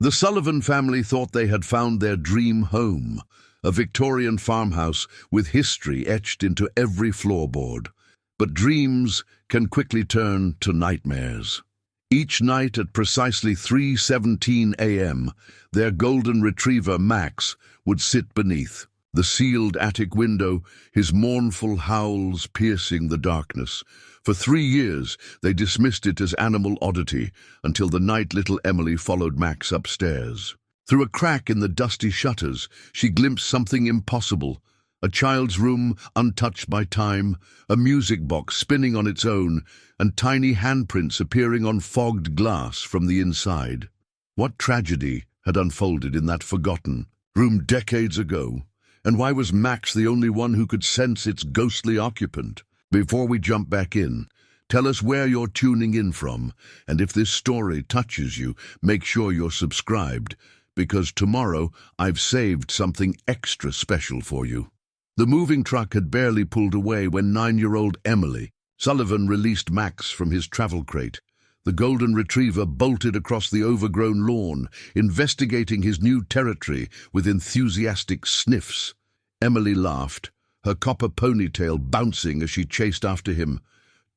The Sullivan family thought they had found their dream home, a Victorian farmhouse with history etched into every floorboard. But dreams can quickly turn to nightmares. Each night at precisely 3:17 a.m., their golden retriever, Max, would sit beneath the sealed attic window, his mournful howls piercing the darkness. For 3 years, they dismissed it as animal oddity, until the night little Emily followed Max upstairs. Through a crack in the dusty shutters, she glimpsed something impossible. A child's room untouched by time, a music box spinning on its own, and tiny handprints appearing on fogged glass from the inside. What tragedy had unfolded in that forgotten room decades ago? And why was Max the only one who could sense its ghostly occupant? Before we jump back in, tell us where you're tuning in from, and if this story touches you, make sure you're subscribed, because tomorrow I've saved something extra special for you. The moving truck had barely pulled away when 9-year-old Emily Sullivan released Max from his travel crate. The golden retriever bolted across the overgrown lawn, investigating his new territory with enthusiastic sniffs. Emily laughed, her copper ponytail bouncing as she chased after him.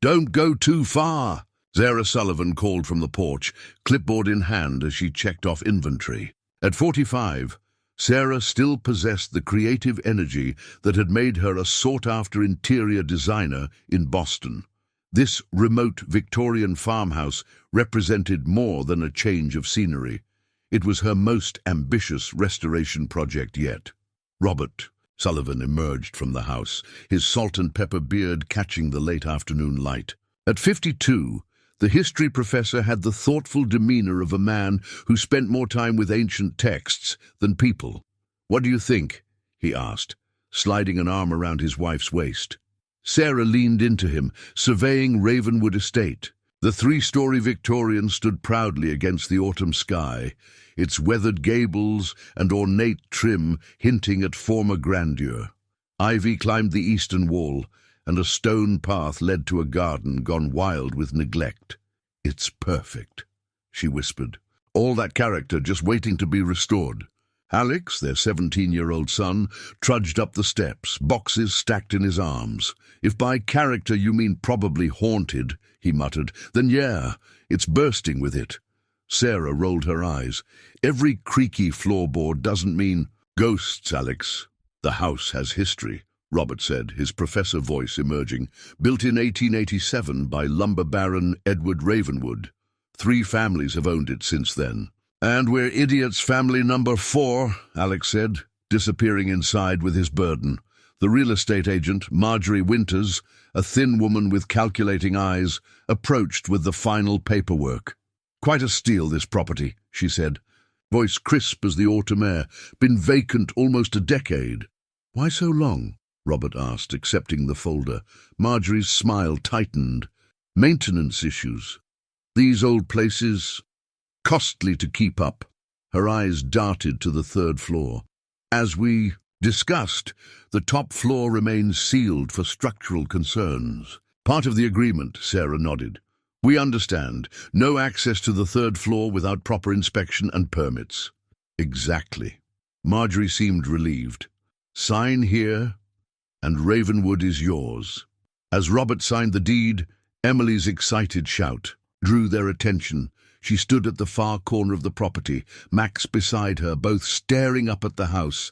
"Don't go too far," Sarah Sullivan called from the porch, clipboard in hand as she checked off inventory. At 45, Sarah still possessed the creative energy that had made her a sought-after interior designer in Boston. This remote Victorian farmhouse represented more than a change of scenery. It was her most ambitious restoration project yet. Robert Sullivan emerged from the house, his salt and pepper beard catching the late afternoon light. At 52, the history professor had the thoughtful demeanor of a man who spent more time with ancient texts than people. "What do you think?" he asked, sliding an arm around his wife's waist. Sarah leaned into him, surveying Ravenwood Estate. The 3-story Victorian stood proudly against the autumn sky, its weathered gables and ornate trim hinting at former grandeur. Ivy climbed the eastern wall, and a stone path led to a garden gone wild with neglect. "It's perfect," she whispered. "All that character just waiting to be restored." Alex, their 17-year-old son, trudged up the steps, boxes stacked in his arms. "If by character you mean probably haunted," he muttered, "then yeah, it's bursting with it." Sarah rolled her eyes. "Every creaky floorboard doesn't mean ghosts, Alex. The house has history," Robert said, his professor voice emerging. "Built in 1887 by lumber baron Edward Ravenwood. 3 families have owned it since then. "And we're idiots family number 4, Alex said, disappearing inside with his burden. The real estate agent, Marjorie Winters, a thin woman with calculating eyes, approached with the final paperwork. "Quite a steal, this property," she said, voice crisp as the autumn air. "Been vacant almost a decade." "Why so long?" Robert asked, accepting the folder. Marjorie's smile tightened. "Maintenance issues. These old places, costly to keep up." Her eyes darted to the 3rd floor. "As we discussed, the top floor remains sealed for structural concerns." "Part of the agreement," Sarah nodded. "We understand. No access to the 3rd floor without proper inspection and permits." "Exactly." Marjorie seemed relieved. "Sign here, and Ravenwood is yours." As Robert signed the deed, Emily's excited shout drew their attention. She stood at the far corner of the property, Max beside her, both staring up at the house.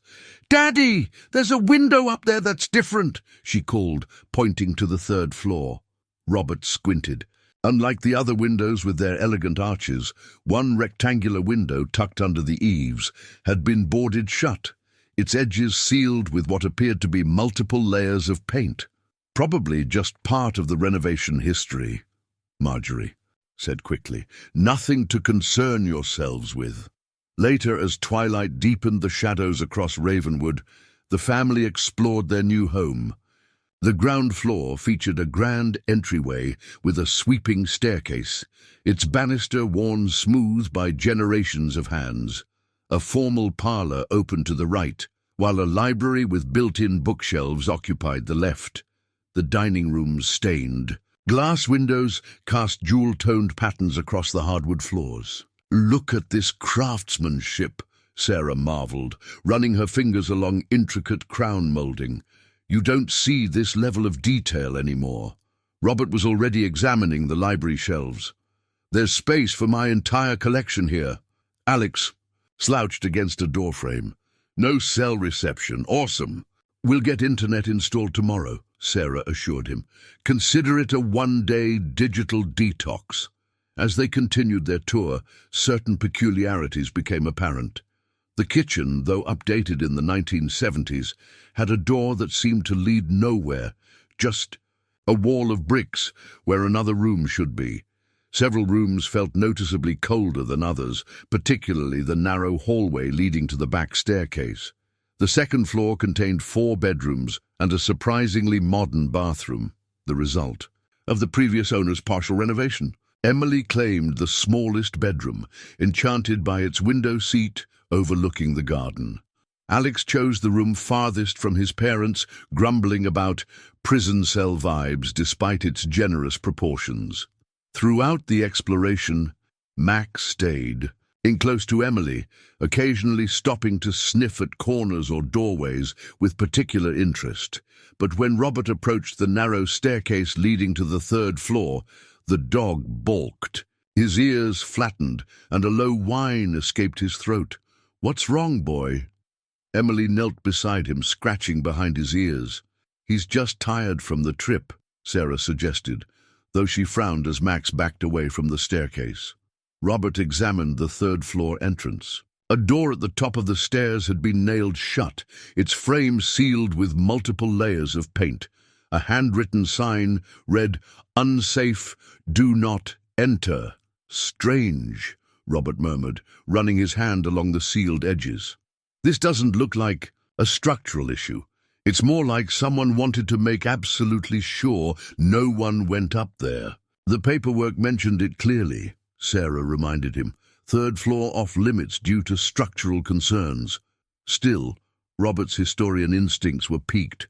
"Daddy, there's a window up there that's different," she called, pointing to the 3rd floor. Robert squinted. Unlike the other windows with their elegant arches, one rectangular window tucked under the eaves had been boarded shut, its edges sealed with what appeared to be multiple layers of paint. "Probably just part of the renovation history," Marjorie said quickly. "Nothing to concern yourselves with." Later, as twilight deepened the shadows across Ravenwood, the family explored their new home. The ground floor featured a grand entryway with a sweeping staircase, its banister worn smooth by generations of hands. A formal parlor opened to the right, while a library with built-in bookshelves occupied the left. The dining rooms stained. Glass windows cast jewel-toned patterns across the hardwood floors. Look at this craftsmanship, Sarah marveled, running her fingers along intricate crown molding. You don't see this level of detail anymore. Robert was already examining the library shelves. There's space for my entire collection here. Alex slouched against a doorframe. No cell reception. Awesome. We'll get internet installed tomorrow, Sarah assured him. Consider it a one-day digital detox. As they continued their tour, certain peculiarities became apparent. The kitchen, though updated in the 1970s, had a door that seemed to lead nowhere, just a wall of bricks where another room should be. Several rooms felt noticeably colder than others, particularly the narrow hallway leading to the back staircase. The second floor contained 4 bedrooms and a surprisingly modern bathroom, the result of the previous owner's partial renovation. Emily claimed the smallest bedroom, enchanted by its window seat overlooking the garden. Alex chose the room farthest from his parents, grumbling about prison cell vibes despite its generous proportions. Throughout the exploration, Max stayed, in close to Emily, occasionally stopping to sniff at corners or doorways with particular interest. But when Robert approached the narrow staircase leading to the 3rd floor, the dog balked. His ears flattened, and a low whine escaped his throat. "What's wrong, boy?" Emily knelt beside him, scratching behind his ears. "He's just tired from the trip," Sarah suggested, though she frowned as Max backed away from the staircase. Robert examined the 3rd floor entrance. A door at the top of the stairs had been nailed shut, its frame sealed with multiple layers of paint. A handwritten sign read, "Unsafe, do not enter." "Strange," Robert murmured, running his hand along the sealed edges. "This doesn't look like a structural issue. It's more like someone wanted to make absolutely sure no one went up there." "The paperwork mentioned it clearly," Sarah reminded him. "3rd floor off limits due to structural concerns." Still, Robert's historian instincts were piqued.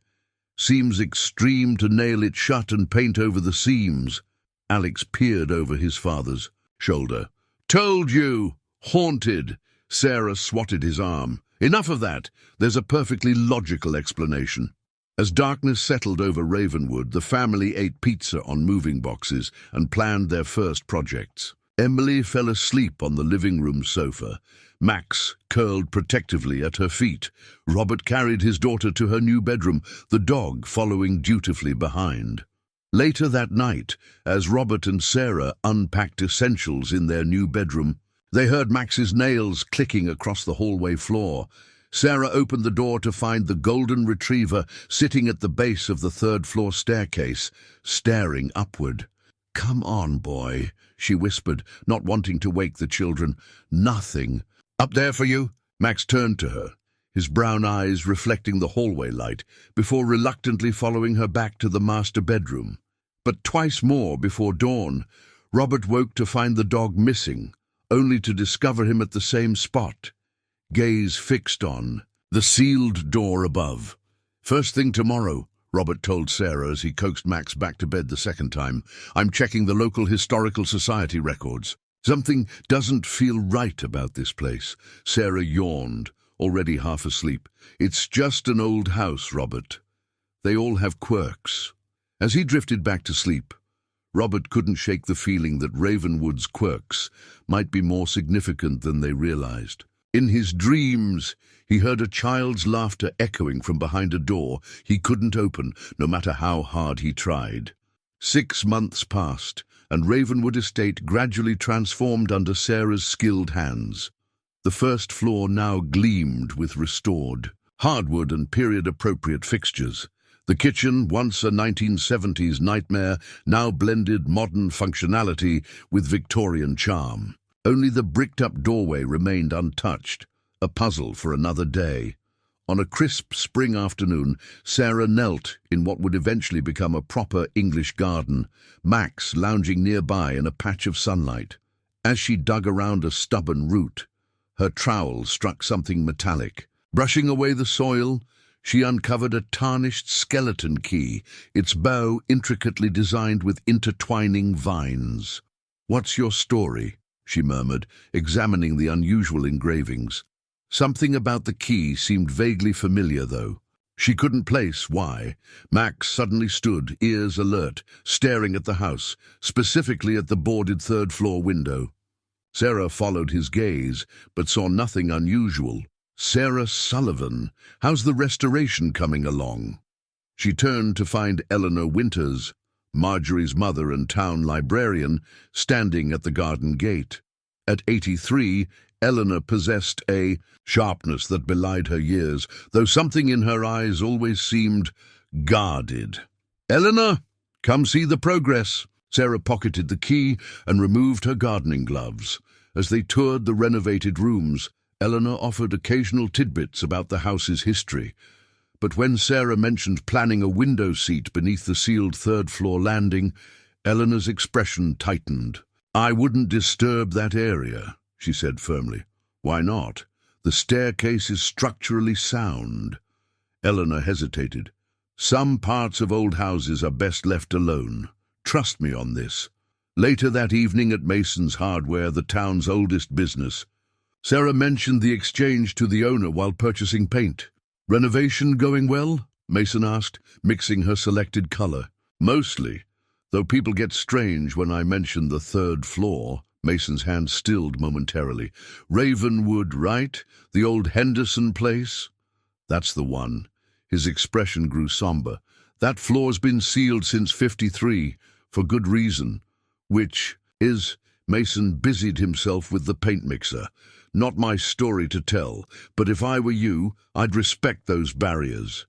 "Seems extreme to nail it shut and paint over the seams." Alex peered over his father's shoulder. "Told you! Haunted!" Sarah swatted his arm. "Enough of that. There's a perfectly logical explanation." As darkness settled over Ravenwood, the family ate pizza on moving boxes and planned their first projects. Emily fell asleep on the living room sofa. Max curled protectively at her feet. Robert carried his daughter to her new bedroom, the dog following dutifully behind. Later that night, as Robert and Sarah unpacked essentials in their new bedroom, they heard Max's nails clicking across the hallway floor. Sarah opened the door to find the golden retriever sitting at the base of the 3rd floor staircase, staring upward. "Come on, boy," she whispered, not wanting to wake the children. "Nothing up there for you?" Max turned to her, his brown eyes reflecting the hallway light, before reluctantly following her back to the master bedroom. But twice more before dawn, Robert woke to find the dog missing, only to discover him at the same spot, gaze fixed on the sealed door above. "First thing tomorrow," Robert told Sarah as he coaxed Max back to bed the second time. "I'm checking the local historical society records. Something doesn't feel right about this place." Sarah yawned, already half asleep. "It's just an old house, Robert. They all have quirks." As he drifted back to sleep, Robert couldn't shake the feeling that Ravenwood's quirks might be more significant than they realized. In his dreams, he heard a child's laughter echoing from behind a door he couldn't open, no matter how hard he tried. 6 months passed, and Ravenwood Estate gradually transformed under Sarah's skilled hands. The 1st floor now gleamed with restored hardwood and period-appropriate fixtures. The kitchen, once a 1970s nightmare, now blended modern functionality with Victorian charm. Only the bricked-up doorway remained untouched, a puzzle for another day. On a crisp spring afternoon, Sarah knelt in what would eventually become a proper English garden, Max lounging nearby in a patch of sunlight. As she dug around a stubborn root, her trowel struck something metallic. Brushing away the soil, she uncovered a tarnished skeleton key, its bow intricately designed with intertwining vines. "What's your story?" she murmured, examining the unusual engravings. Something about the key seemed vaguely familiar, though. She couldn't place why. Max suddenly stood, ears alert, staring at the house, specifically at the boarded third-floor window. Sarah followed his gaze, but saw nothing unusual. "Sarah Sullivan, how's the restoration coming along?" She turned to find Eleanor Winters, Marjorie's mother and town librarian, standing at the garden gate. At 83, Eleanor possessed a sharpness that belied her years, though something in her eyes always seemed guarded. "Eleanor, come see the progress." Sarah pocketed the key and removed her gardening gloves. As they toured the renovated rooms, Eleanor offered occasional tidbits about the house's history. But when Sarah mentioned planning a window seat beneath the sealed third-floor landing, Eleanor's expression tightened. "I wouldn't disturb that area," she said firmly. "Why not? The staircase is structurally sound." Eleanor hesitated. "Some parts of old houses are best left alone. Trust me on this." Later that evening at Mason's Hardware, the town's oldest business, Sarah mentioned the exchange to the owner while purchasing paint. "Renovation going well?" Mason asked, mixing her selected color. "Mostly, though people get strange when I mention the third floor." Mason's hand stilled momentarily. "Ravenwood, right? The old Henderson place?" "That's the one." His expression grew somber. "That floor's been sealed since '53, for good reason." "Which is—" Mason busied himself with the paint mixer. "Not my story to tell, but if I were you, I'd respect those barriers."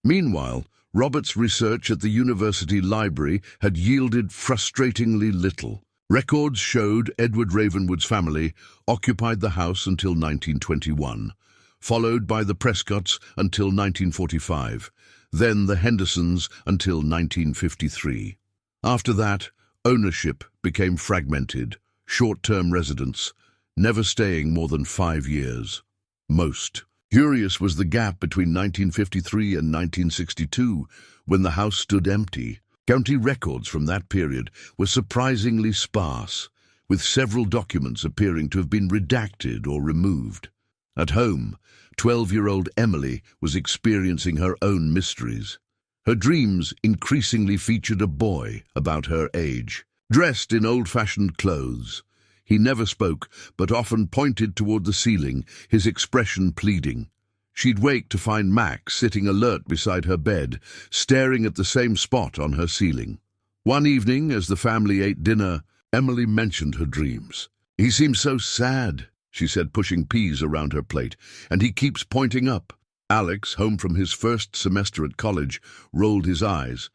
Meanwhile, Robert's research at the university library had yielded frustratingly little. Records showed Edward Ravenwood's family occupied the house until 1921, followed by the Prescotts until 1945, then the Hendersons until 1953. After that, ownership became fragmented, short-term residents, never staying more than 5 years. Most. Curious was the gap between 1953 and 1962, when the house stood empty. County records from that period were surprisingly sparse, with several documents appearing to have been redacted or removed. At home, 12-year-old Emily was experiencing her own mysteries. Her dreams increasingly featured a boy about her age, dressed in old-fashioned clothes. He never spoke, but often pointed toward the ceiling, his expression pleading. She'd wake to find Max sitting alert beside her bed, staring at the same spot on her ceiling. One evening, as the family ate dinner, Emily mentioned her dreams. "He seems so sad," she said, pushing peas around her plate, "and he keeps pointing up." Alex, home from his first semester at college, rolled his eyes.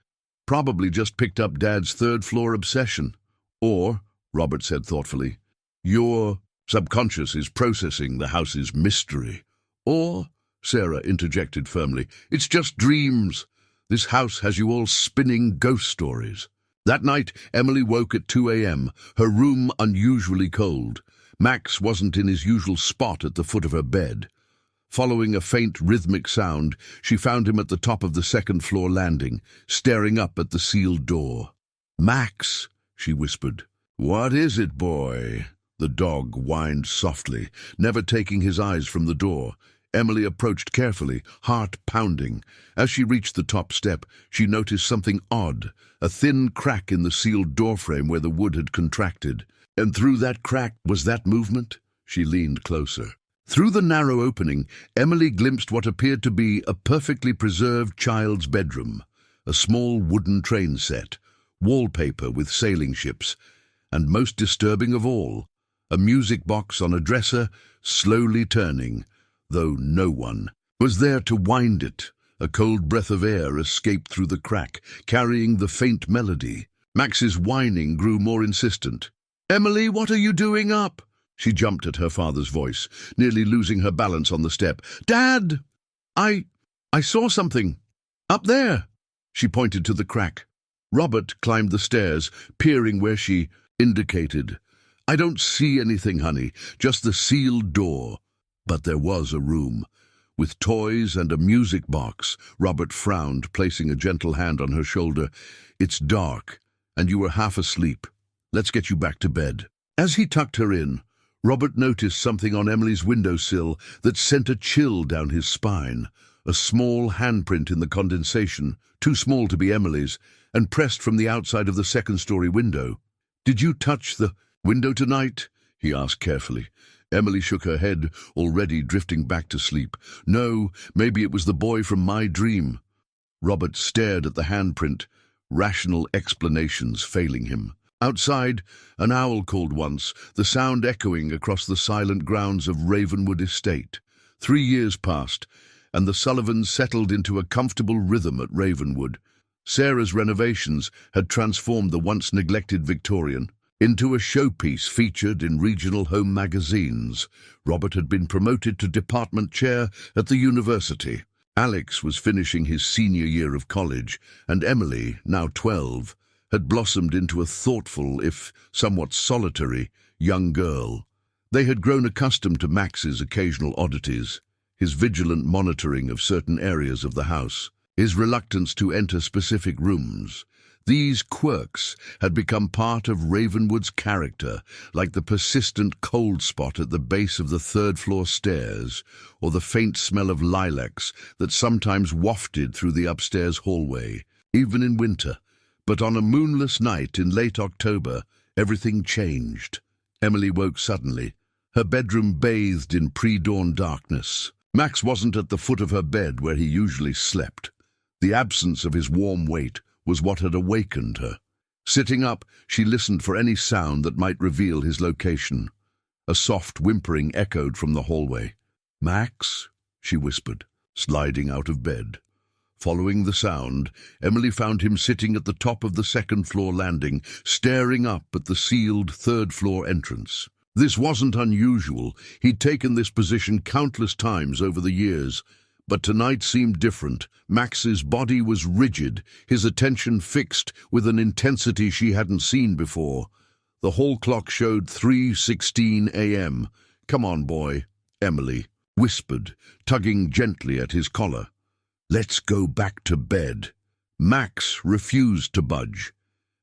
"Probably just picked up Dad's third-floor obsession." "Or," Robert said thoughtfully, "your subconscious is processing the house's mystery." "Or," Sarah interjected firmly, "it's just dreams. This house has you all spinning ghost stories." That night, Emily woke at 2 a.m., her room unusually cold. Max wasn't in his usual spot at the foot of her bed. Following a faint rhythmic sound, she found him at the top of the second-floor landing, staring up at the sealed door. "Max," she whispered. "What is it, boy?" The dog whined softly, never taking his eyes from the door. Emily approached carefully, heart pounding. As she reached the top step, she noticed something odd, a thin crack in the sealed doorframe where the wood had contracted. And through that crack was that movement? She leaned closer. Through the narrow opening, Emily glimpsed what appeared to be a perfectly preserved child's bedroom, a small wooden train set, wallpaper with sailing ships, and most disturbing of all, a music box on a dresser, slowly turning, though no one was there to wind it. A cold breath of air escaped through the crack, carrying the faint melody. Max's whining grew more insistent. "Emily, what are you doing up?" She jumped at her father's voice, nearly losing her balance on the step. "Dad! I saw something. Up there!" She pointed to the crack. Robert climbed the stairs, peering where she indicated. "I don't see anything, honey, just the sealed door." But there was a room, with toys and a music box. Robert frowned, placing a gentle hand on her shoulder. "It's dark, and you were half asleep. Let's get you back to bed." As he tucked her in, Robert noticed something on Emily's windowsill that sent a chill down his spine. A small handprint in the condensation, too small to be Emily's, and pressed from the outside of the second-story window. "Did you touch the window tonight?" he asked carefully. Emily shook her head, already drifting back to sleep. "No, maybe it was the boy from my dream." Robert stared at the handprint, rational explanations failing him. Outside, an owl called once, the sound echoing across the silent grounds of Ravenwood Estate. 3 years passed, and the Sullivans settled into a comfortable rhythm at Ravenwood. Sarah's renovations had transformed the once-neglected Victorian into a showpiece featured in regional home magazines. Robert had been promoted to department chair at the university. Alex was finishing his senior year of college, and Emily, now 12, had blossomed into a thoughtful, if somewhat solitary, young girl. They had grown accustomed to Max's occasional oddities, his vigilant monitoring of certain areas of the house, his reluctance to enter specific rooms. These quirks had become part of Ravenwood's character, like the persistent cold spot at the base of the third-floor stairs, or the faint smell of lilacs that sometimes wafted through the upstairs hallway, even in winter. But on a moonless night in late October, everything changed. Emily woke suddenly, her bedroom bathed in pre-dawn darkness. Max wasn't at the foot of her bed where he usually slept. The absence of his warm weight was what had awakened her. Sitting up, she listened for any sound that might reveal his location. A soft whimpering echoed from the hallway. "Max?" she whispered, sliding out of bed. Following the sound, Emily found him sitting at the top of the second-floor landing, staring up at the sealed third-floor entrance. This wasn't unusual. He'd taken this position countless times over the years, but tonight seemed different. Max's body was rigid, his attention fixed with an intensity she hadn't seen before. The hall clock showed 3:16 a.m. "Come on, boy," Emily whispered, tugging gently at his collar. "Let's go back to bed." Max refused to budge.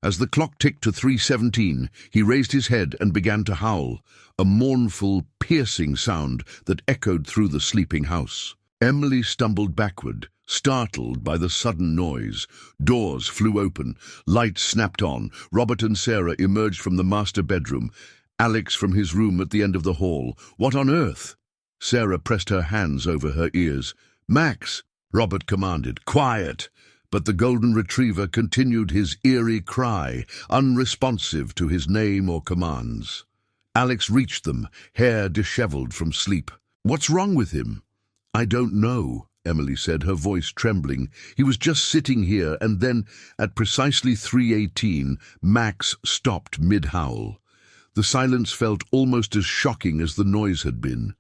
As the clock ticked to 3:17, he raised his head and began to howl, a mournful, piercing sound that echoed through the sleeping house. Emily stumbled backward, startled by the sudden noise. Doors flew open, lights snapped on. Robert and Sarah emerged from the master bedroom, Alex from his room at the end of the hall. "What on earth?" Sarah pressed her hands over her ears. "Max!" Robert commanded. "Quiet!" But the golden retriever continued his eerie cry, unresponsive to his name or commands. Alex reached them, hair disheveled from sleep. "What's wrong with him?" "I don't know," Emily said, her voice trembling. "He was just sitting here, and then, at precisely 3:18, Max stopped mid-howl. The silence felt almost as shocking as the noise had been.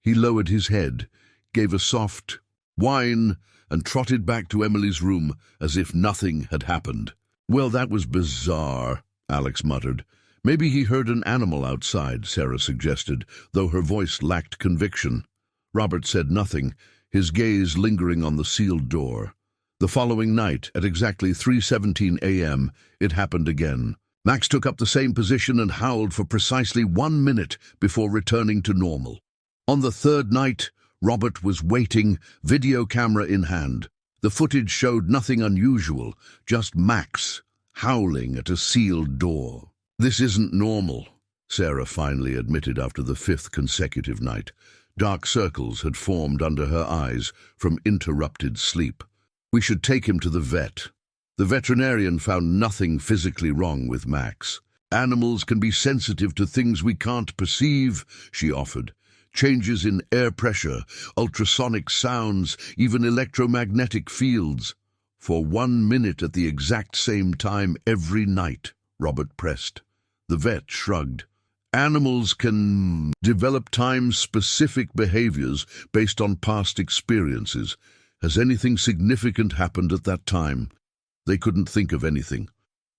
He lowered his head, gave a soft whine, and trotted back to Emily's room as if nothing had happened. "Well, that was bizarre," Alex muttered. "Maybe he heard an animal outside," Sarah suggested, though her voice lacked conviction. Robert said nothing, his gaze lingering on the sealed door. The following night, at exactly 3:17 a.m., it happened again. Max took up the same position and howled for precisely 1 minute before returning to normal. On the third night, Robert was waiting, video camera in hand. The footage showed nothing unusual, just Max howling at a sealed door. "This isn't normal," Sarah finally admitted after the 5th consecutive night. Dark circles had formed under her eyes from interrupted sleep. "We should take him to the vet." The veterinarian found nothing physically wrong with Max. "Animals can be sensitive to things we can't perceive," she offered. "Changes in air pressure, ultrasonic sounds, even electromagnetic fields." "For 1 minute at the exact same time every night," Robert pressed. The vet shrugged. "Animals can develop time-specific behaviors based on past experiences. Has anything significant happened at that time?" They couldn't think of anything.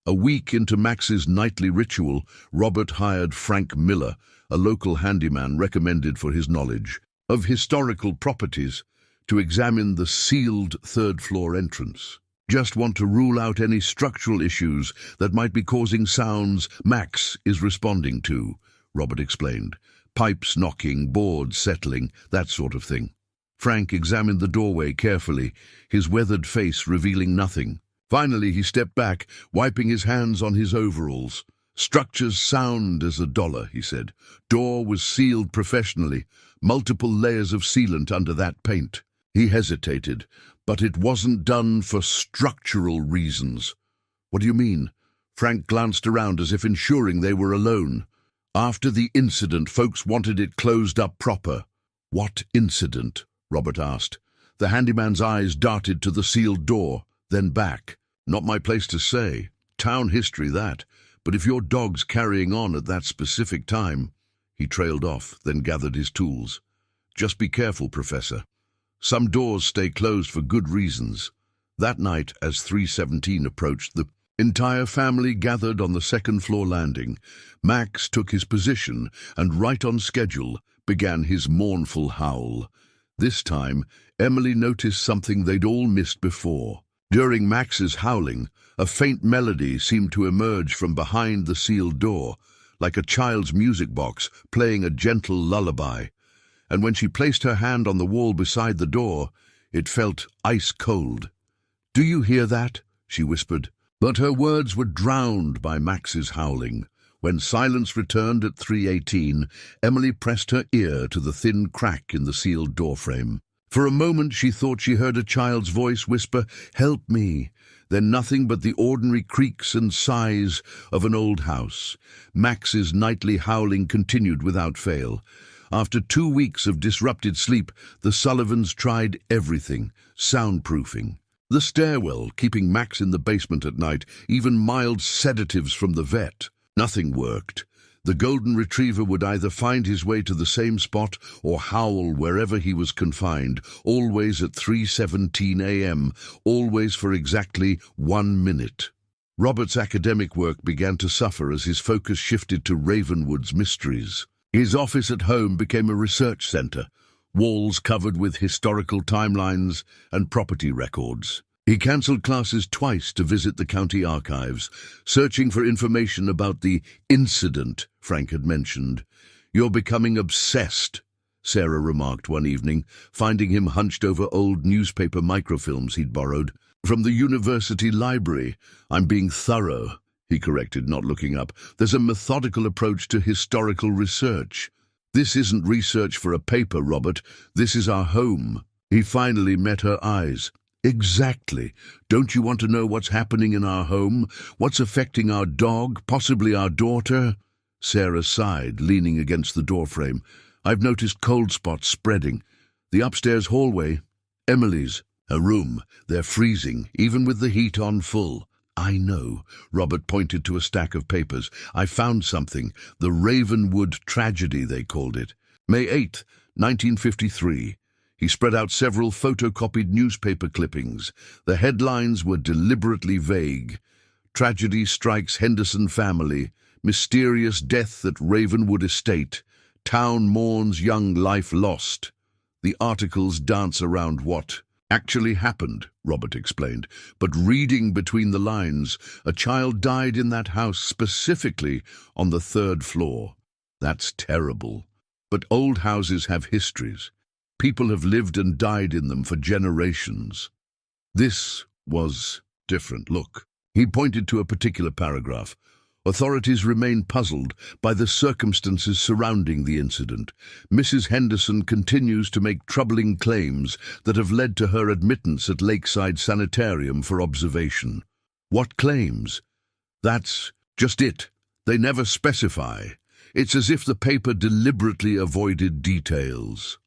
A week into Max's nightly ritual, Robert hired Frank Miller, a local handyman recommended for his knowledge of historical properties, to examine the sealed third-floor entrance. Just want to rule out any structural issues that might be causing sounds Max is responding to, Robert explained. Pipes knocking, boards settling, that sort of thing. Frank examined the doorway carefully, his weathered face revealing nothing. Finally, he stepped back, wiping his hands on his overalls. Structures sound as $1, he said. Door was sealed professionally, multiple layers of sealant under that paint. He hesitated, but it wasn't done for structural reasons. What do you mean? Frank glanced around as if ensuring they were alone. After the incident, folks wanted it closed up proper. What incident? Robert asked. The handyman's eyes darted to the sealed door, then back. Not my place to say. Town history, that. But if your dog's carrying on at that specific time... He trailed off, then gathered his tools. Just be careful, Professor. Some doors stay closed for good reasons. That night, as 3:17 approached, the entire family gathered on the second-floor landing. Max took his position and, right on schedule, began his mournful howl. This time, Emily noticed something they'd all missed before. During Max's howling, a faint melody seemed to emerge from behind the sealed door, like a child's music box playing a gentle lullaby. And when she placed her hand on the wall beside the door, it felt ice-cold. "Do you hear that?" she whispered. But her words were drowned by Max's howling. When silence returned at 3:18, Emily pressed her ear to the thin crack in the sealed doorframe. For a moment she thought she heard a child's voice whisper, "Help me," then nothing but the ordinary creaks and sighs of an old house. Max's nightly howling continued without fail. After 2 weeks of disrupted sleep, the Sullivans tried everything, soundproofing. The stairwell, keeping Max in the basement at night, even mild sedatives from the vet. Nothing worked. The golden retriever would either find his way to the same spot or howl wherever he was confined, always at 3:17 a.m., always for exactly 1 minute. Robert's academic work began to suffer as his focus shifted to Ravenwood's mysteries. His office at home became a research center, walls covered with historical timelines and property records. He cancelled classes twice to visit the county archives, searching for information about the incident Frank had mentioned. "You're becoming obsessed," Sarah remarked one evening, finding him hunched over old newspaper microfilms he'd borrowed. "From the university library. I'm being thorough," he corrected, not looking up. "There's a methodical approach to historical research. This isn't research for a paper, Robert. This is our home." He finally met her eyes. "Exactly. Don't you want to know what's happening in our home? What's affecting our dog, possibly our daughter?" Sarah sighed, leaning against the doorframe. "I've noticed cold spots spreading. The upstairs hallway, Emily's, her room, they're freezing, even with the heat on full." "I know." Robert pointed to a stack of papers. "I found something. The Ravenwood tragedy, they called it. May 8th, 1953. He spread out several photocopied newspaper clippings. The headlines were deliberately vague. "Tragedy strikes Henderson family. Mysterious death at Ravenwood estate. Town mourns young life lost." The articles dance around what actually happened, Robert explained. But reading between the lines, a child died in that house, specifically on the 3rd floor. That's terrible. But old houses have histories. People have lived and died in them for generations. This was different. Look. He pointed to a particular paragraph. "Authorities remain puzzled by the circumstances surrounding the incident. Mrs. Henderson continues to make troubling claims that have led to her admittance at Lakeside Sanitarium for observation." "What claims?" "That's just it. They never specify. It's as if the paper deliberately avoided details."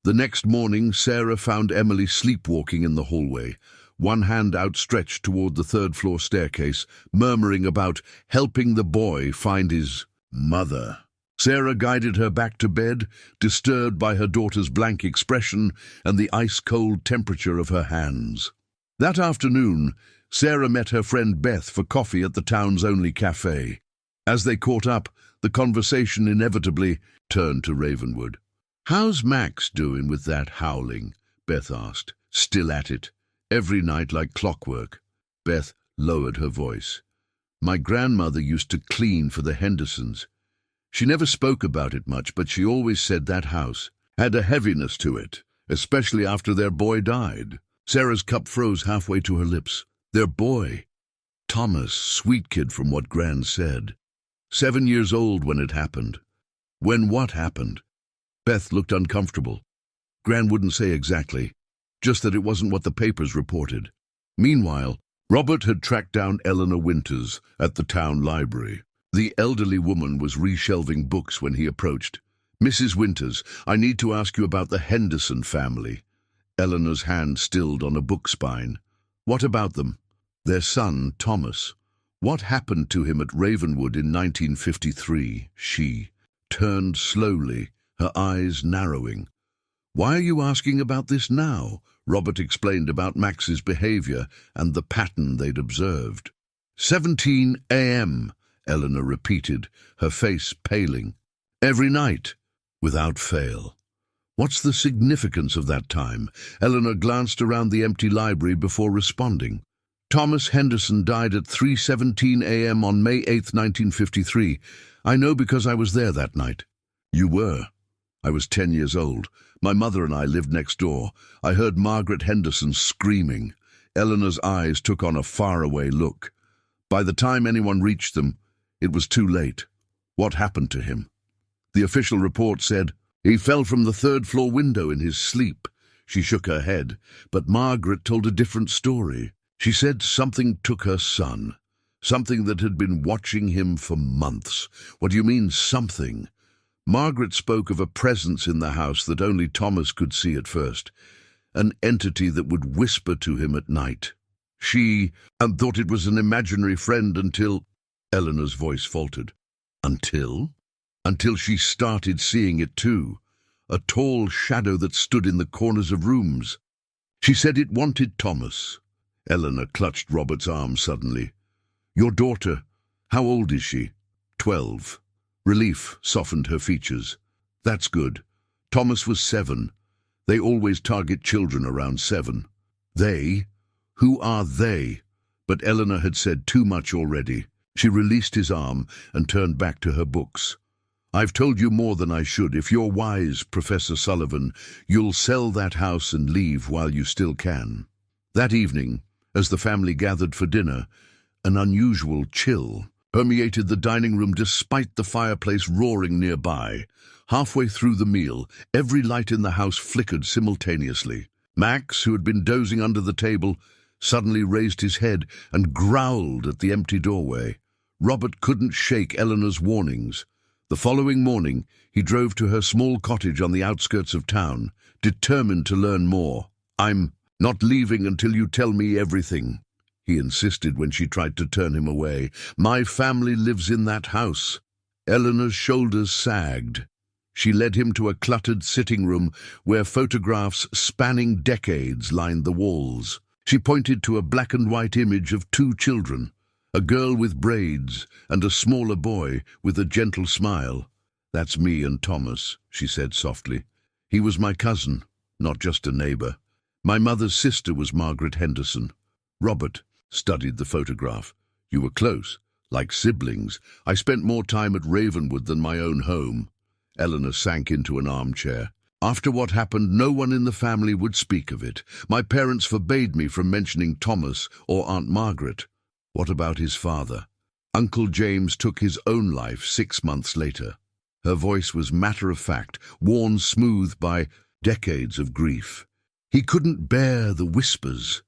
The next morning, Sarah found Emily sleepwalking in the hallway, one hand outstretched toward the 3rd-floor staircase, murmuring about helping the boy find his mother. Sarah guided her back to bed, disturbed by her daughter's blank expression and the ice-cold temperature of her hands. That afternoon, Sarah met her friend Beth for coffee at the town's only cafe. As they caught up, the conversation inevitably turned to Ravenwood. "How's Max doing with that howling?" Beth asked. "Still at it. Every night like clockwork." Beth lowered her voice. My grandmother used to clean for the Hendersons. She never spoke about it much, but she always said that house had a heaviness to it, especially after their boy died. Sarah's cup froze halfway to her lips. Their boy. Thomas, sweet kid from what Gran said. 7 years old when it happened. When what happened? Beth looked uncomfortable. Gran wouldn't say exactly, just that it wasn't what the papers reported. Meanwhile, Robert had tracked down Eleanor Winters at the town library. The elderly woman was reshelving books when he approached. Mrs. Winters, I need to ask you about the Henderson family. Eleanor's hand stilled on a book spine. What about them? Their son, Thomas. What happened to him at Ravenwood in 1953? She turned slowly, her eyes narrowing. Why are you asking about this now? Robert explained about Max's behavior and the pattern they'd observed. 17 a.m., Eleanor repeated, her face paling. Every night, without fail. What's the significance of that time? Eleanor glanced around the empty library before responding. Thomas Henderson died at 3:17 a.m. on May 8, 1953. I know because I was there that night. You were? I was 10 years old. My mother and I lived next door. I heard Margaret Henderson screaming. Eleanor's eyes took on a faraway look. By the time anyone reached them, it was too late. What happened to him? The official report said, he fell from the third-floor window in his sleep. She shook her head, but Margaret told a different story. She said something took her son, something that had been watching him for months. What do you mean, something? Margaret spoke of a presence in the house that only Thomas could see at first, an entity that would whisper to him at night. She thought it was an imaginary friend until... Eleanor's voice faltered. Until? Until she started seeing it too, a tall shadow that stood in the corners of rooms. She said it wanted Thomas. Eleanor clutched Robert's arm suddenly. Your daughter, how old is she? 12. Relief softened her features. That's good. Thomas was 7. They always target children around 7. They? Who are they? But Eleanor had said too much already. She released his arm and turned back to her books. I've told you more than I should. If you're wise, Professor Sullivan, you'll sell that house and leave while you still can. That evening, as the family gathered for dinner, an unusual chill permeated the dining room despite the fireplace roaring nearby. Halfway through the meal, every light in the house flickered simultaneously. Max, who had been dozing under the table, suddenly raised his head and growled at the empty doorway. Robert couldn't shake Eleanor's warnings. The following morning, he drove to her small cottage on the outskirts of town, determined to learn more. I'm not leaving until you tell me everything, he insisted when she tried to turn him away. My family lives in that house. Eleanor's shoulders sagged. She led him to a cluttered sitting room where photographs spanning decades lined the walls. She pointed to a black-and-white image of 2 children, a girl with braids and a smaller boy with a gentle smile. That's me and Thomas, she said softly. He was my cousin, not just a neighbor. My mother's sister was Margaret Henderson. Robert studied the photograph. You were close, like siblings. I spent more time at Ravenwood than my own home. Eleanor sank into an armchair. After what happened, no one in the family would speak of it. My parents forbade me from mentioning Thomas or Aunt Margaret. What about his father? Uncle James took his own life 6 months later. Her voice was matter-of-fact, worn smooth by decades of grief. He couldn't bear the whispers,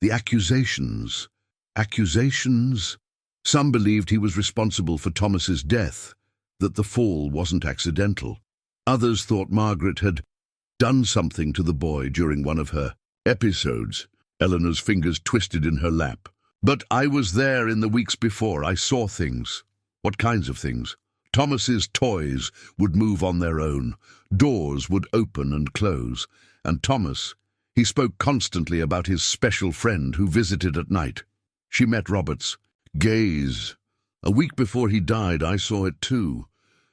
the accusations. Accusations? Some believed he was responsible for Thomas's death, that the fall wasn't accidental. Others thought Margaret had done something to the boy during one of her episodes. Eleanor's fingers twisted in her lap. But I was there in the weeks before. I saw things. What kinds of things? Thomas's toys would move on their own. Doors would open and close. And Thomas, he spoke constantly about his special friend who visited at night. She met Robert's gaze. A week before he died, I saw it too.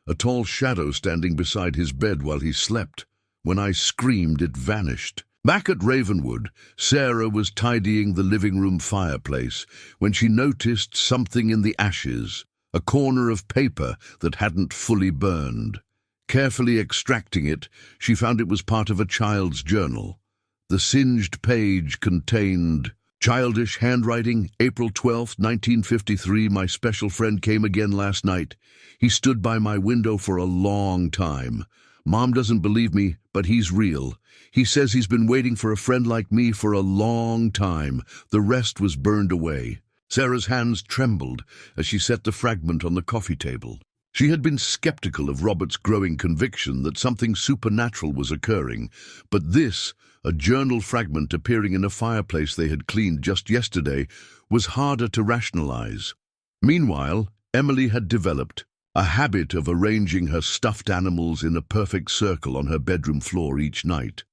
A tall shadow standing beside his bed while he slept. When I screamed, it vanished. Back at Ravenwood, Sarah was tidying the living room fireplace when she noticed something in the ashes, a corner of paper that hadn't fully burned. Carefully extracting it, she found it was part of a child's journal. The singed page contained childish handwriting, April 12th, 1953. My special friend came again last night. He stood by my window for a long time. Mom doesn't believe me, but he's real. He says he's been waiting for a friend like me for a long time. The rest was burned away. Sarah's hands trembled as she set the fragment on the coffee table. She had been skeptical of Robert's growing conviction that something supernatural was occurring, but this, a journal fragment appearing in a fireplace they had cleaned just yesterday, was harder to rationalize. Meanwhile, Emily had developed a habit of arranging her stuffed animals in a perfect circle on her bedroom floor each night.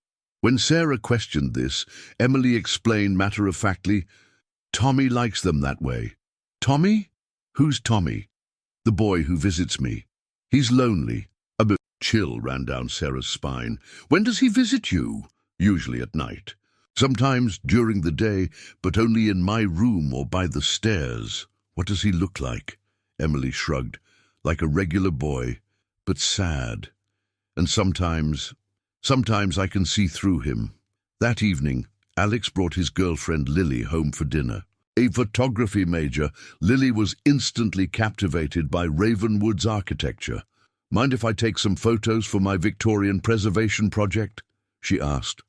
When Sarah questioned this, Emily explained matter-of-factly, "Tommy likes them that way." "Tommy? Who's Tommy?" "The boy who visits me. He's lonely." A bit chill ran down Sarah's spine. "When does he visit you?" "Usually at night. Sometimes during the day, but only in my room or by the stairs." "What does he look like?" Emily shrugged. "Like a regular boy, but sad. And sometimes I can see through him." That evening, Alex brought his girlfriend Lily home for dinner. A photography major, Lily was instantly captivated by Ravenwood's architecture. "Mind if I take some photos for my Victorian preservation project?" she asked.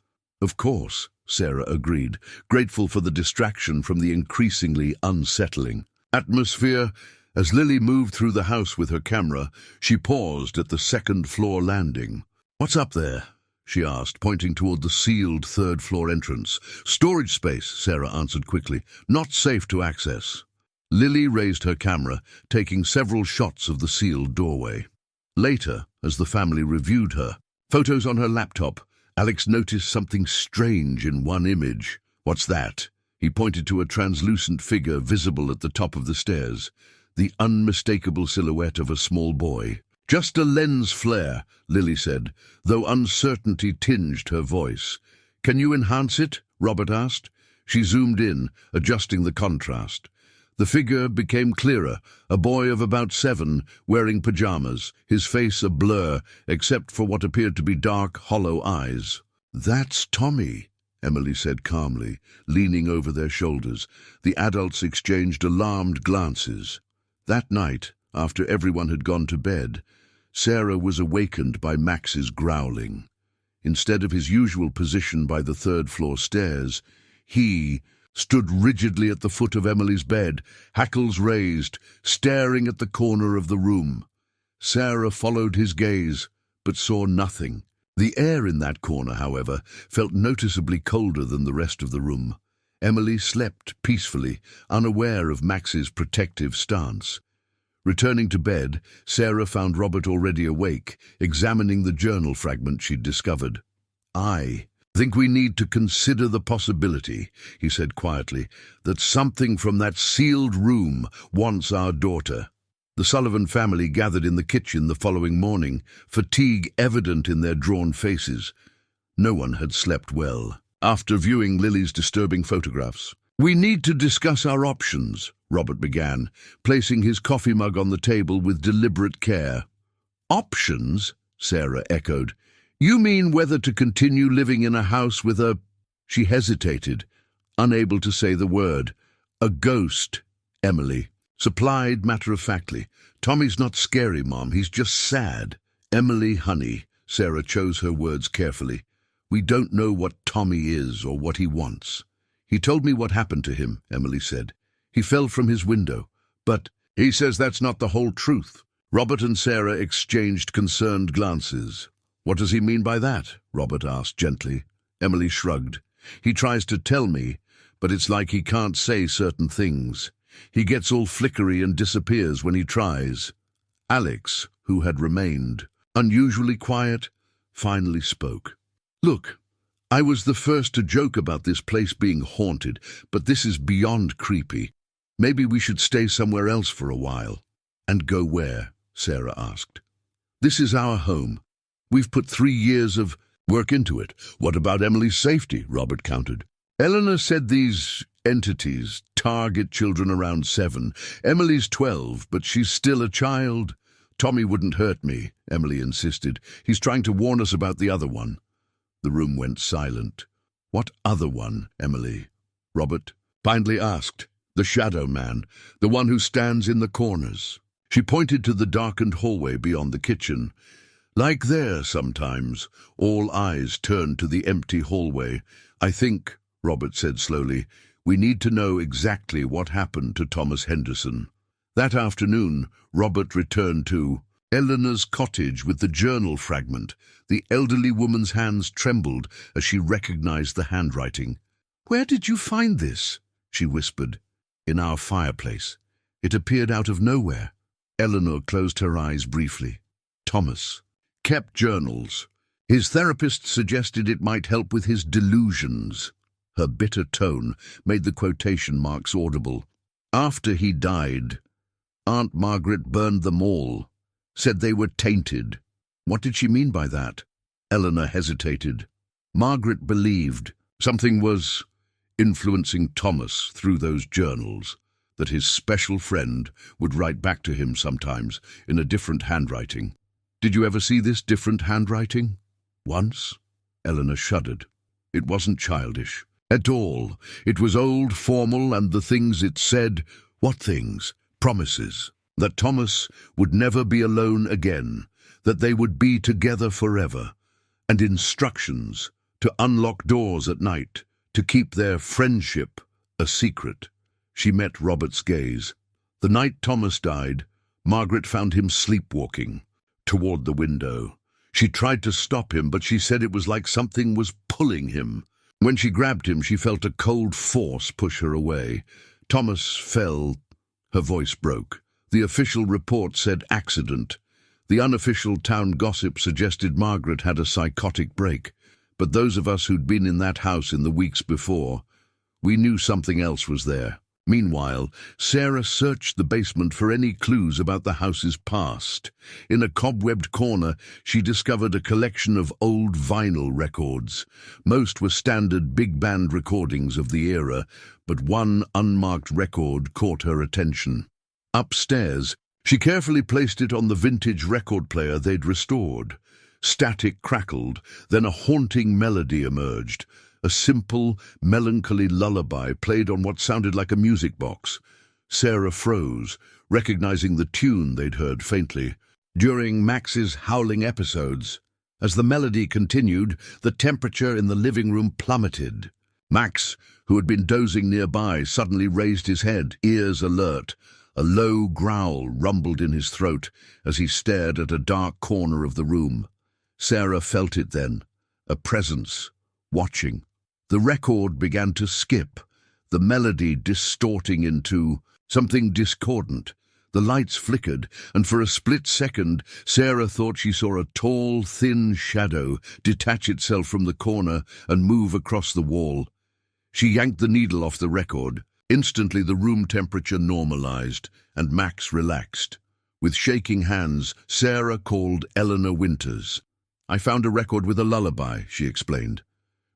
"Of course," Sarah agreed, grateful for the distraction from the increasingly unsettling atmosphere. As Lily moved through the house with her camera, she paused at the second-floor landing. "What's up there?" she asked, pointing toward the sealed third-floor entrance. "Storage space," Sarah answered quickly. "Not safe to access." Lily raised her camera, taking several shots of the sealed doorway. Later, as the family reviewed her photos on her laptop, Alex noticed something strange in one image. "What's that?" He pointed to a translucent figure visible at the top of the stairs, the unmistakable silhouette of a small boy. "Just a lens flare," Lily said, though uncertainty tinged her voice. "Can you enhance it?" Robert asked. She zoomed in, adjusting the contrast. The figure became clearer, a boy of about 7, wearing pajamas, his face a blur, except for what appeared to be dark, hollow eyes. "That's Tommy," Emily said calmly, leaning over their shoulders. The adults exchanged alarmed glances. That night, after everyone had gone to bed, Sarah was awakened by Max's growling. Instead of his usual position by the third-floor stairs, he stood rigidly at the foot of Emily's bed, hackles raised, staring at the corner of the room. Sarah followed his gaze, but saw nothing. The air in that corner, however, felt noticeably colder than the rest of the room. Emily slept peacefully, unaware of Max's protective stance. Returning to bed, Sarah found Robert already awake, examining the journal fragment she'd discovered. "I think we need to consider the possibility," he said quietly, "that something from that sealed room wants our daughter." The Sullivan family gathered in the kitchen the following morning, fatigue evident in their drawn faces. No one had slept well. After viewing Lily's disturbing photographs, "We need to discuss our options," Robert began, placing his coffee mug on the table with deliberate care. "Options?" Sarah echoed. "You mean whether to continue living in a house with a—" She hesitated, unable to say the word. "A ghost," Emily supplied matter-of-factly. "Tommy's not scary, Mom. He's just sad." "Emily, honey," Sarah chose her words carefully. "We don't know what Tommy is or what he wants." "He told me what happened to him," Emily said. "He fell from his window. But he says that's not the whole truth." Robert and Sarah exchanged concerned glances. "What does he mean by that?" Robert asked gently. Emily shrugged. "He tries to tell me, but it's like he can't say certain things. He gets all flickery and disappears when he tries." Alex, who had remained unusually quiet, finally spoke. "Look, I was the first to joke about this place being haunted, but this is beyond creepy. Maybe we should stay somewhere else for a while." "And go where?" Sarah asked. "This is our home. We've put 3 years of—" Work into it. What about Emily's safety? Robert countered. Eleanor said these entities target children around 7. Emily's 12, but she's still a child. Tommy wouldn't hurt me, Emily insisted. He's trying to warn us about the other one. The room went silent. What other one, Emily? Robert kindly asked. The shadow man, the one who stands in the corners. She pointed to the darkened hallway beyond the kitchen. Like there sometimes, all eyes turned to the empty hallway. I think, Robert said slowly, we need to know exactly what happened to Thomas Henderson. That afternoon, Robert returned to Eleanor's cottage with the journal fragment. The elderly woman's hands trembled as she recognized the handwriting. Where did you find this? She whispered. In our fireplace. It appeared out of nowhere. Eleanor closed her eyes briefly. Thomas kept journals. His therapist suggested it might help with his delusions. Her bitter tone made the quotation marks audible. After he died, Aunt Margaret burned them all, said they were tainted. What did she mean by that? Eleanor hesitated. Margaret believed something was influencing Thomas through those journals, that his special friend would write back to him sometimes in a different handwriting. Did you ever see this different handwriting? Once? Eleanor shuddered. It wasn't childish at all. It was old, formal, and the things it said, what things? Promises. That Thomas would never be alone again, that they would be together forever, and instructions to unlock doors at night, to keep their friendship a secret. She met Robert's gaze. The night Thomas died, Margaret found him sleepwalking toward the window. She tried to stop him, but she said it was like something was pulling him. When she grabbed him, she felt a cold force push her away. Thomas fell. Her voice broke. The official report said accident. The unofficial town gossip suggested Margaret had a psychotic break. But those of us who'd been in that house in the weeks before, we knew something else was there. Meanwhile, Sarah searched the basement for any clues about the house's past. In a cobwebbed corner, she discovered a collection of old vinyl records. Most were standard big band recordings of the era, but one unmarked record caught her attention. Upstairs, she carefully placed it on the vintage record player they'd restored. Static crackled, then a haunting melody emerged. A simple, melancholy lullaby played on what sounded like a music box. Sarah froze, recognizing the tune they'd heard faintly. During Max's howling episodes, as the melody continued, the temperature in the living room plummeted. Max, who had been dozing nearby, suddenly raised his head, ears alert. A low growl rumbled in his throat as he stared at a dark corner of the room. Sarah felt it then, a presence, watching. The record began to skip, the melody distorting into something discordant. The lights flickered, and for a split second, Sarah thought she saw a tall, thin shadow detach itself from the corner and move across the wall. She yanked the needle off the record. Instantly, the room temperature normalized, and Max relaxed. With shaking hands, Sarah called Eleanor Winters. I found a record with a lullaby, she explained.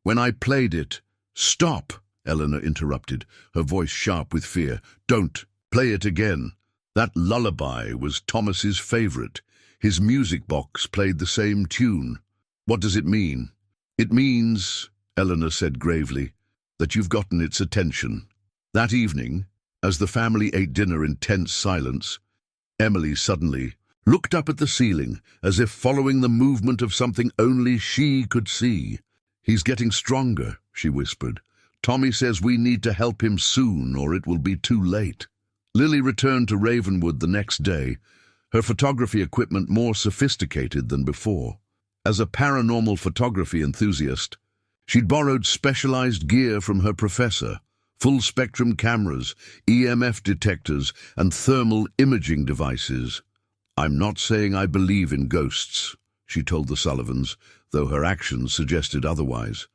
When I played it— Stop, Eleanor interrupted, her voice sharp with fear. Don't play it again. That lullaby was Thomas's favorite. His music box played the same tune. What does it mean? It means, Eleanor said gravely, that you've gotten its attention. That evening, as the family ate dinner in tense silence, Emily suddenly looked up at the ceiling, as if following the movement of something only she could see. He's getting stronger, she whispered. Tommy says we need to help him soon, or it will be too late. Lily returned to Ravenwood the next day, her photography equipment more sophisticated than before. As a paranormal photography enthusiast, she'd borrowed specialized gear from her professor, full-spectrum cameras, EMF detectors, and thermal imaging devices. I'm not saying I believe in ghosts, she told the Sullivans, though her actions suggested otherwise.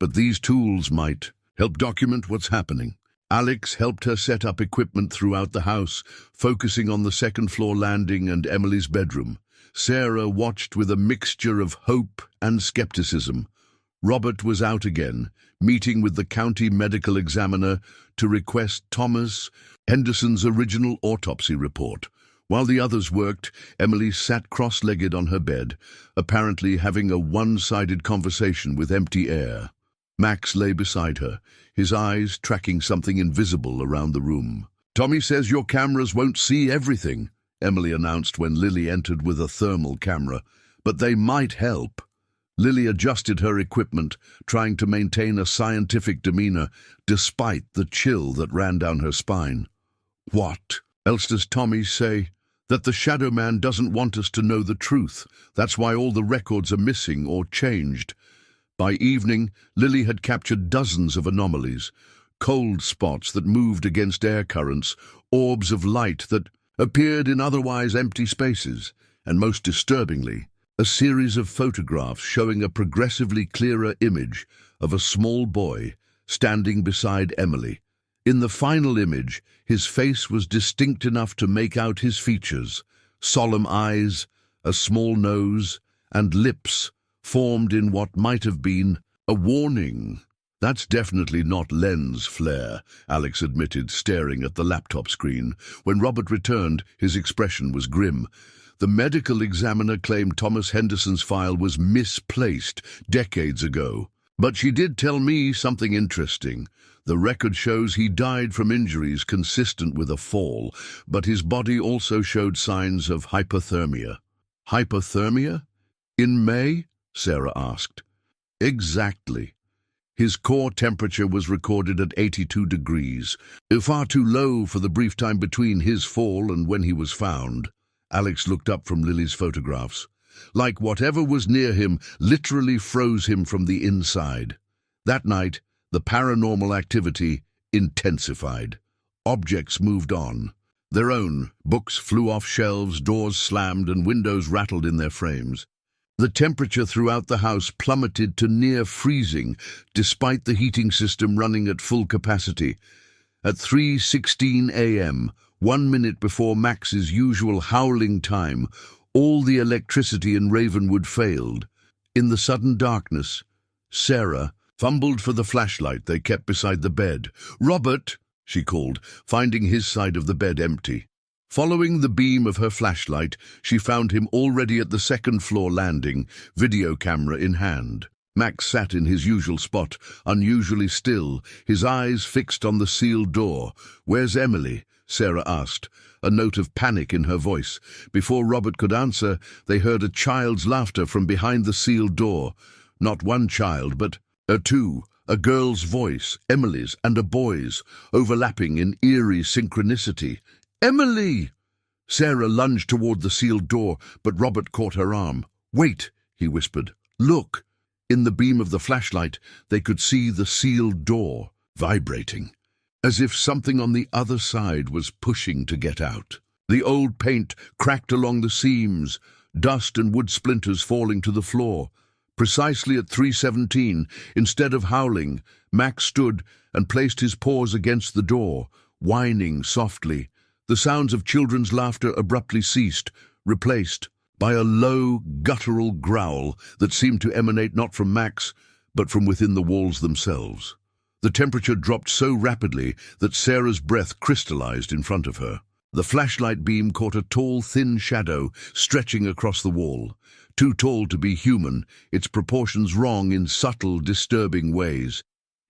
But these tools might help document what's happening. Alex helped her set up equipment throughout the house, focusing on the second-floor landing and Emily's bedroom. Sarah watched with a mixture of hope and skepticism. Robert was out again, meeting with the county medical examiner to request Thomas Henderson's original autopsy report. While the others worked, Emily sat cross-legged on her bed, apparently having a one-sided conversation with empty air. Max lay beside her, his eyes tracking something invisible around the room. "Tommy says your cameras won't see everything," Emily announced when Lily entered with a thermal camera, "but they might help." Lily adjusted her equipment, trying to maintain a scientific demeanor despite the chill that ran down her spine. "What else does Tommy say?" "That the Shadow Man doesn't want us to know the truth. That's why all the records are missing or changed." By evening, Lily had captured dozens of anomalies, cold spots that moved against air currents, orbs of light that appeared in otherwise empty spaces, and most disturbingly, a series of photographs showing a progressively clearer image of a small boy standing beside Emily. In the final image, his face was distinct enough to make out his features: solemn eyes, a small nose, and lips formed in what might have been a warning. "That's definitely not lens flare," Alex admitted, staring at the laptop screen. When Robert returned, his expression was grim. "The medical examiner claimed Thomas Henderson's file was misplaced decades ago. But she did tell me something interesting. The record shows he died from injuries consistent with a fall, but his body also showed signs of hypothermia." "Hypothermia? In May?" Sarah asked. "Exactly. His core temperature was recorded at 82 degrees, far too low for the brief time between his fall and when he was found." Alex looked up from Lily's photographs. "Like whatever was near him literally froze him from the inside." That night, the paranormal activity intensified. Objects moved on. Their own. Books flew off shelves, doors slammed, and windows rattled in their frames. The temperature throughout the house plummeted to near freezing, despite the heating system running at full capacity. At 3:16 a.m., 1 minute before Max's usual howling time, all the electricity in Ravenwood failed. In the sudden darkness, Sarah fumbled for the flashlight they kept beside the bed. "Robert!" she called, finding his side of the bed empty. Following the beam of her flashlight, she found him already at the second-floor landing, video camera in hand. Max sat in his usual spot, unusually still, his eyes fixed on the sealed door. "Where's Emily?" Sarah asked, a note of panic in her voice. Before Robert could answer, they heard a child's laughter from behind the sealed door. Not one child, but two. A girl's voice, Emily's, and a boy's, overlapping in eerie synchronicity. "Emily!" Sarah lunged toward the sealed door, but Robert caught her arm. "Wait," he whispered. "Look." In the beam of the flashlight, they could see the sealed door vibrating, as if something on the other side was pushing to get out. The old paint cracked along the seams, dust and wood splinters falling to the floor. Precisely at 3:17, instead of howling, Max stood and placed his paws against the door, whining softly. The sounds of children's laughter abruptly ceased, replaced by a low, guttural growl that seemed to emanate not from Max, but from within the walls themselves. The temperature dropped so rapidly that Sarah's breath crystallized in front of her. The flashlight beam caught a tall, thin shadow stretching across the wall. Too tall to be human, its proportions wrong in subtle, disturbing ways.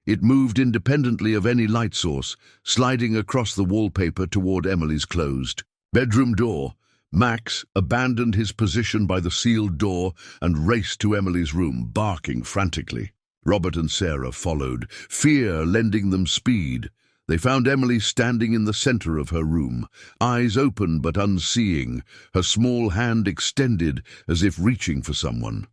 It moved independently of any light source, sliding across the wallpaper toward Emily's closed bedroom door. Max abandoned his position by the sealed door and raced to Emily's room, barking frantically. Robert and Sarah followed, fear lending them speed. They found Emily standing in the center of her room, eyes open but unseeing, her small hand extended as if reaching for someone.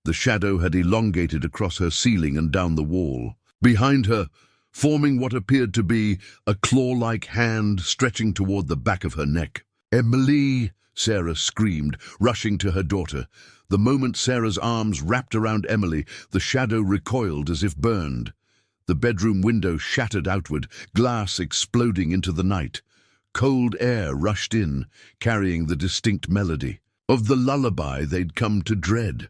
The shadow had elongated across her ceiling and down the wall. Behind her, forming what appeared to be a claw-like hand stretching toward the back of her neck. "Emily!" Sarah screamed, rushing to her daughter. The moment Sarah's arms wrapped around Emily, the shadow recoiled as if burned. The bedroom window shattered outward, glass exploding into the night. Cold air rushed in, carrying the distinct melody. of the lullaby they'd come to dread.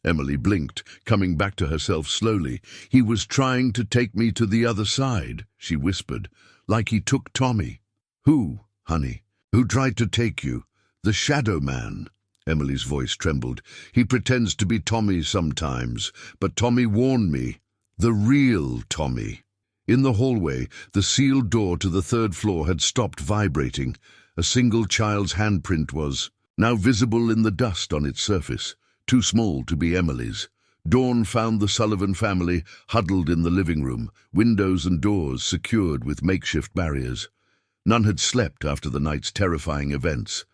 Emily blinked, coming back to herself slowly. "He was trying to take me to the other side," she whispered, "like he took Tommy." "Who, honey? Who tried to take you? The shadow man." Emily's voice trembled. "He pretends to be Tommy sometimes, but Tommy warned me. The real Tommy." In the hallway, the sealed door to the third floor had stopped vibrating. A single child's handprint was now visible in the dust on its surface, too small to be Emily's. Dawn found the Sullivan family huddled in the living room, windows and doors secured with makeshift barriers. None had slept after the night's terrifying events.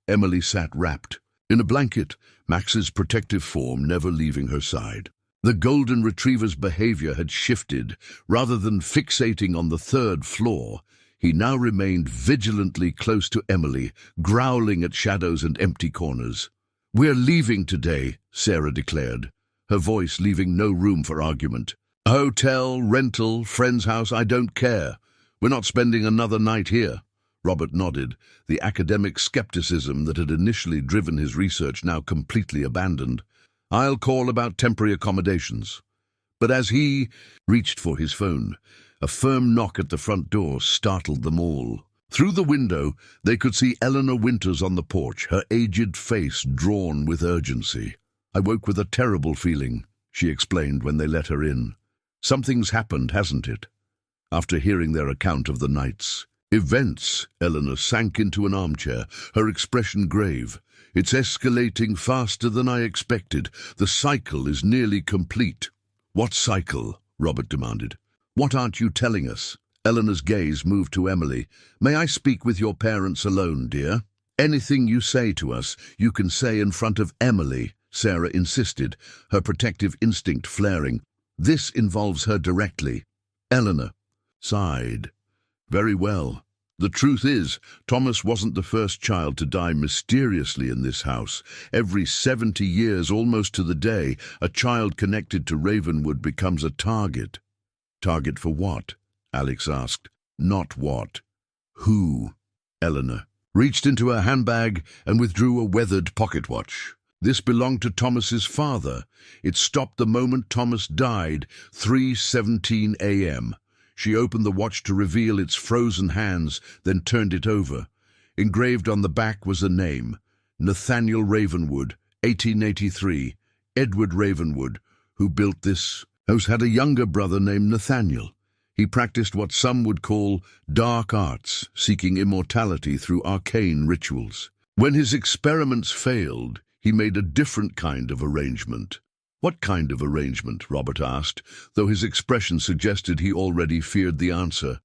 Emily sat wrapped in a blanket, Max's protective form never leaving her side. The golden retriever's behavior had shifted. Rather than fixating on the third floor, he now remained vigilantly close to Emily, growling at shadows and empty corners. "We're leaving today," Sarah declared, her voice leaving no room for argument. "Hotel, rental, friend's house, I don't care. We're not spending another night here." Robert nodded, the academic skepticism that had initially driven his research now completely abandoned. "I'll call about temporary accommodations." But as he reached for his phone, a firm knock at the front door startled them all. Through the window, they could see Eleanor Winters on the porch, her aged face drawn with urgency. "I woke with a terrible feeling," she explained when they let her in. "Something's happened, hasn't it?" After hearing their account of the night's events, Eleanor sank into an armchair, her expression grave. "It's escalating faster than I expected. The cycle is nearly complete." "What cycle?" Robert demanded. "What aren't you telling us?" Eleanor's gaze moved to Emily. "May I speak with your parents alone, dear?" "Anything you say to us, you can say in front of Emily," Sarah insisted, her protective instinct flaring. "This involves her directly." Eleanor sighed. "Very well. The truth is, Thomas wasn't the first child to die mysteriously in this house. Every 70 years, almost to the day, a child connected to Ravenwood becomes a target." "Target for what?" Alex asked. "Not what. Who?" Eleanor reached into her handbag and withdrew a weathered pocket watch. This belonged to Thomas's father. It stopped the moment Thomas died, 3:17 a.m. She opened the watch to reveal its frozen hands, then turned it over. Engraved on the back was a name: Nathaniel Ravenwood, 1883. Edward Ravenwood, who built this house, had a younger brother named Nathaniel. He practiced what some would call dark arts, seeking immortality through arcane rituals. When his experiments failed, he made a different kind of arrangement. "What kind of arrangement?" Robert asked, though his expression suggested he already feared the answer.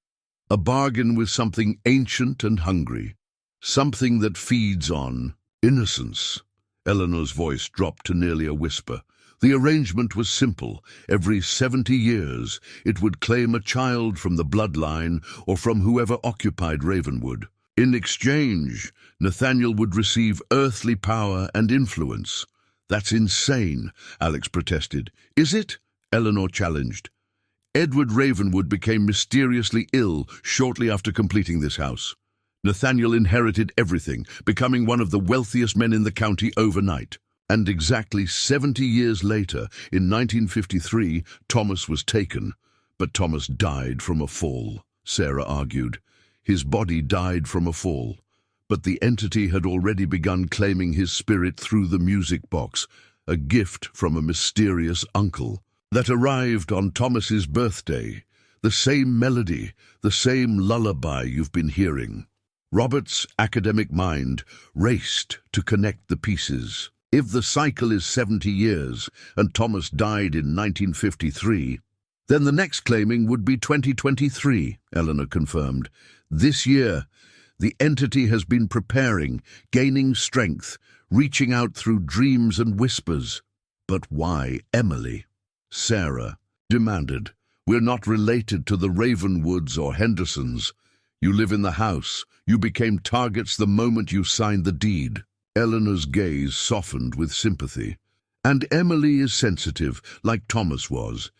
"A bargain with something ancient and hungry. Something that feeds on innocence." Eleanor's voice dropped to nearly a whisper. The arrangement was simple. Every 70 years, it would claim a child from the bloodline or from whoever occupied Ravenwood. In exchange, Nathaniel would receive earthly power and influence. "That's insane," Alex protested. "Is it?" Eleanor challenged. "Edward Ravenwood became mysteriously ill shortly after completing this house. Nathaniel inherited everything, becoming one of the wealthiest men in the county overnight. And exactly 70 years later, in 1953, Thomas was taken. But Thomas died from a fall," Sarah argued. "His body died from a fall. But the entity had already begun claiming his spirit through the music box, a gift from a mysterious uncle that arrived on Thomas's birthday. The same melody, the same lullaby you've been hearing." Robert's academic mind raced to connect the pieces. If the cycle is 70 years and Thomas died in 1953, then the next claiming would be 2023, Eleanor confirmed. "This year, the entity has been preparing, gaining strength, reaching out through dreams and whispers." "But why Emily?" Sarah demanded. "We're not related to the Ravenwoods or Hendersons. You live in the house. You became targets the moment you signed the deed." Eleanor's gaze softened with sympathy. "And Emily is sensitive, like Thomas was.